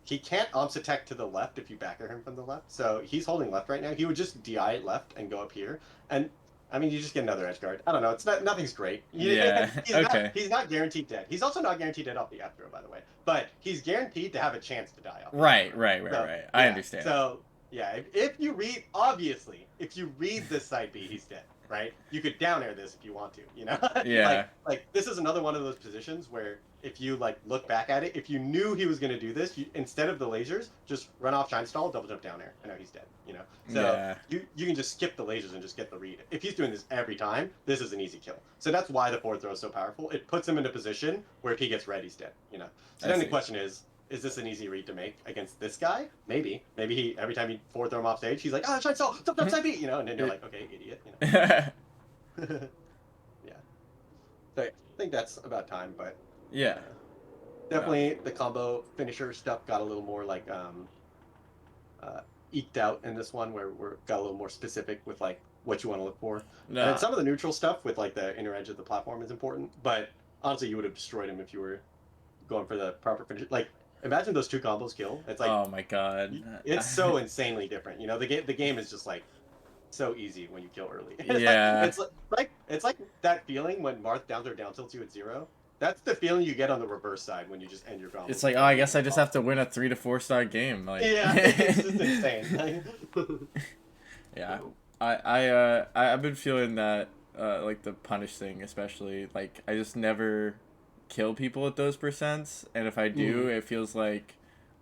he can't tech to the left if you back air him from the left. So he's holding left right now. He would just DI left and go up here, and I mean, you just get another edge guard. I don't know. It's nothing's great. Yeah. Okay. He's not guaranteed dead. He's also not guaranteed dead off the F throw, by the way. But he's guaranteed to have a chance to die off. Right. So, I yeah, understand. So Yeah, if you read, obviously, if you read this side B, he's dead, right? You could down air this if you want to, you know? Yeah. Like this is another one of those positions where if you like look back at it, if you knew he was going to do this, you, instead of the lasers, just run off shine stall, double jump down air. I know he's dead, you know? So Yeah. you can just skip the lasers and just get the read. If he's doing this every time, this is an easy kill. So that's why the forward throw is so powerful. It puts him in a position where if he gets red, he's dead, you know? So I then the see. question is this an easy read to make against this guy? Maybe. Maybe he every time you forward throw him off stage, he's like, ah, try stall, jump side B, you know, and then you're like, okay, idiot, you know. Yeah. So I think that's about time, but Yeah. definitely the combo finisher stuff got a little more like eked out in this one, where we're got a little more specific with like what you want to look for. No. And then some of the neutral stuff with like the inner edge of the platform is important, but honestly, you would have destroyed him if you were going for the proper finish. Like, imagine those two combos kill. It's like, Oh my god. it's so insanely different. You know, the game is just like so easy when you kill early. Yeah. It's like that feeling when Marth down throw down tilts you at 0. That's the feeling you get on the reverse side when you just end your combo. It's like, oh, I guess I just have to win a 3 to 4 star game. Like, yeah, it's just insane. Yeah, I've been feeling that like the punish thing, especially like I just never kill people at those percents, and if I do, it feels like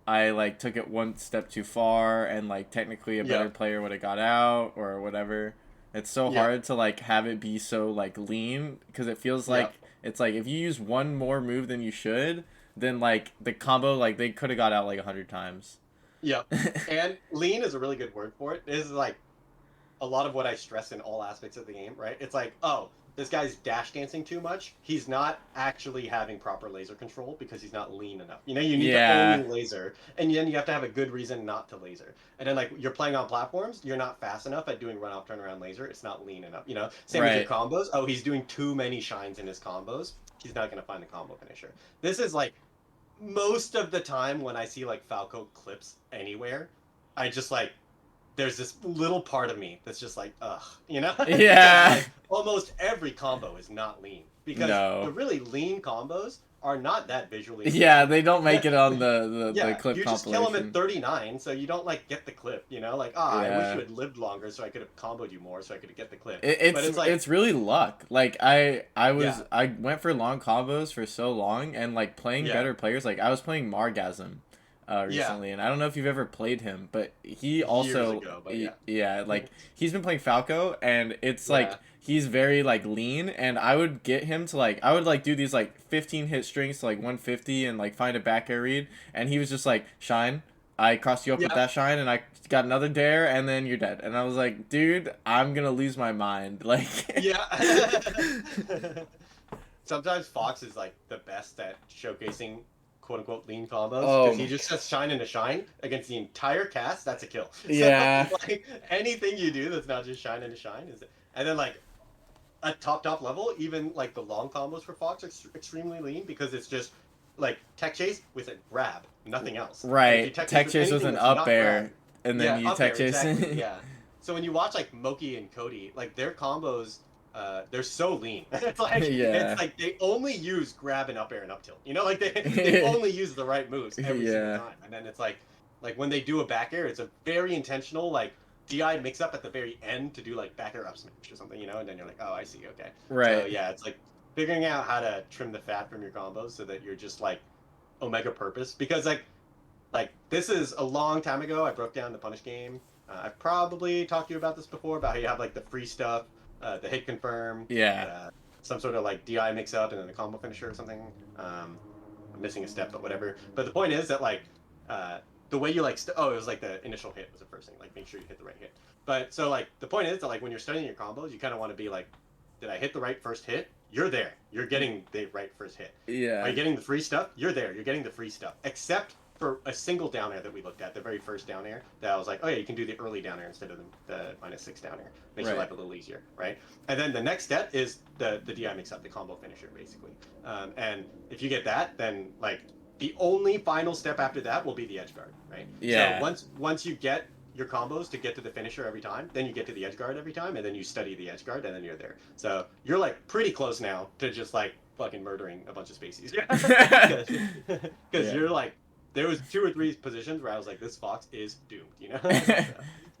I like took it one step too far, and like technically a better player would have got out or whatever. It's so hard to like have it be so like lean, because it feels like it's like if you use one more move than you should, then like the combo, like they could have got out like 100 times. Yeah, and lean is a really good word for it. This is like a lot of what I stress in all aspects of the game, right? It's like, oh, this guy's dash dancing too much. He's not actually having proper laser control because he's not lean enough. You know, you need to only laser, and then you have to have a good reason not to laser. And then, like, you're playing on platforms, you're not fast enough at doing run off, turn around laser. It's not lean enough. You know, same with your combos. Oh, he's doing too many shines in his combos. He's not going to find the combo finisher. This is like most of the time when I see like Falco clips anywhere, I just like, there's this little part of me that's just like, ugh, you know? Yeah. Like, almost every combo is not lean, because the really lean combos are not that visually. Yeah, they don't make it on the clip you compilation. just kill them at 39, so you don't like get the clip, you know? Like, I wish you had lived longer so I could have comboed you more so I could get the clip. But it's like, it's really luck. Like I went for long combos for so long, and like playing better players. Like I was playing Margasm recently, and I don't know if you've ever played him, but he also years ago, but like he's been playing Falco, and it's like he's very like lean, and I would get him to like, I would like do these like 15 hit strings to like 150 and like find a back air read, and he was just like, shine, I crossed you up with that shine, and I got another dare, and then you're dead. And I was like, dude, I'm gonna lose my mind. Like, sometimes Fox is like the best at showcasing quote unquote lean combos, because he just says shine into shine against the entire cast. That's a kill. So, like, anything you do that's not just shine into shine is, and then like at top level, even like the long combos for Fox are extremely lean, because it's just like tech chase with a grab, nothing else. Right. Tech chase with an up air, and then you tech chase. Exactly. So when you watch like Moki and Cody, like their combos, they're so lean. It's like it's like they only use grab and up air and up tilt. You know, like they only use the right moves every single time. And then it's like when they do a back air, it's a very intentional like DI mix up at the very end to do like back air up smash or something, you know, and then you're like, oh, I see, okay. Right. So yeah, it's like figuring out how to trim the fat from your combos so that you're just like Omega purpose, because like this is a long time ago. I broke down the punish game. I've probably talked to you about this before, about how you have like the free stuff, the hit confirm, some sort of like DI mix up, and then a combo finisher or something. I'm missing a step, but whatever. But the point is that like the way you like it was like the initial hit was the first thing, like make sure you hit the right hit. But so like the point is that like when you're studying your combos, you kind of want to be like, did I hit the right first hit? You're there. You're getting the right first hit. Are you getting the free stuff? You're there. You're getting the free stuff. Except for a single down air that we looked at, the very first down air, that I was like, oh yeah, you can do the early down air instead of the -6 down air. Makes your life a little easier, right? And then the next step is the DI mix up, the combo finisher, basically. And if you get that, then like the only final step after that will be the edge guard, right? So once you get your combos to get to the finisher every time, then you get to the edge guard every time, and then you study the edge guard, and then you're there. So you're like pretty close now to just like fucking murdering a bunch of spacies. Because you're like there was 2 or 3 positions where I was like, this fox is doomed, you know?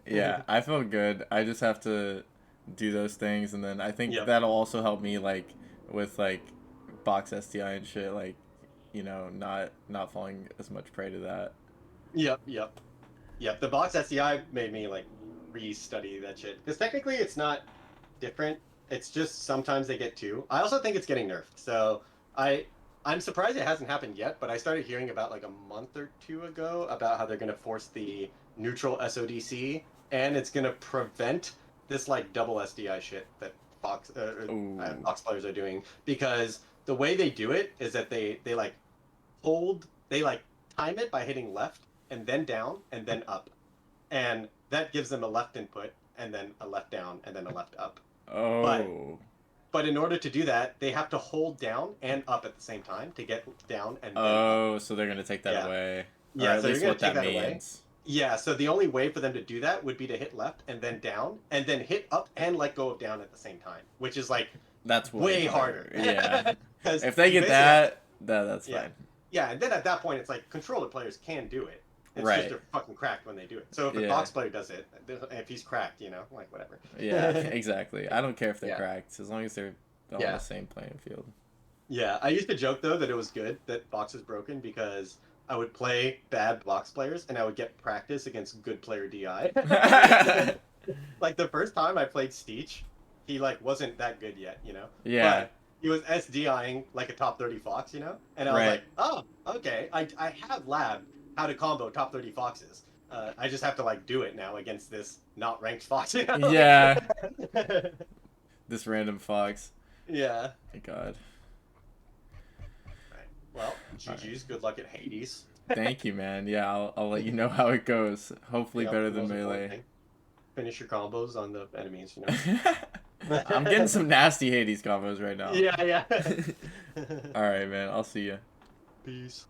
Yeah, I feel good. I just have to do those things, and then I think Yep. that'll also help me like with like box STI and shit. Like, not falling as much prey to that. Yep. Yep. Yep. The box SCI made me like re-study that shit because technically it's not different. It's just sometimes they get two. I also think it's getting nerfed. So I I'm surprised it hasn't happened yet, but I started hearing about like a month or two ago about how they're gonna force the neutral SODC and it's gonna prevent this like double SDI shit that Ooh. Fox players are doing because the way they do it is that they like they like time it by hitting left and then down and then up, and that gives them a left input and then a left down and then a left up. But Oh. but in order to do that, they have to hold down and up at the same time to get down and then up. Oh, so they're gonna take that Yeah. away, or Yeah, at so you're least gonna what take that that away. means. Yeah, so the only way for them to do that would be to hit left and then hit up and let go of down at the same time, which is like That's way way harder. harder. Yeah. Because If they you get basically have to, that's yeah. fine. Yeah, and then at that point, it's like controller players can do it. It's just Right. they're fucking cracked when they do it. So if a Yeah. box player does it, if he's cracked, like whatever. Yeah. Exactly. I don't care if they're Yeah, cracked as long as they're on the yeah, same playing field. yeah. I used to joke though that it was good that box is broken because I would play bad box players and I would get practice against good player DI. Like the first time I played Steech, he like wasn't that good yet, Yeah. but he was SDIing like a top 30 fox, and I was Right. like, oh, okay, I have labbed how to combo top 30 foxes. I just have to like do it now against this not ranked fox, Yeah. This random fox. Yeah. My God. Right. Well, All right. GG's. Good luck at Hades. Thank you, man. Yeah, I'll let you know how it goes. Hopefully Yep, better the than most important melee. thing. Finish your combos on the enemies, I'm getting some nasty Hades combos right now. Yeah, yeah. All right, man. I'll see you. Peace.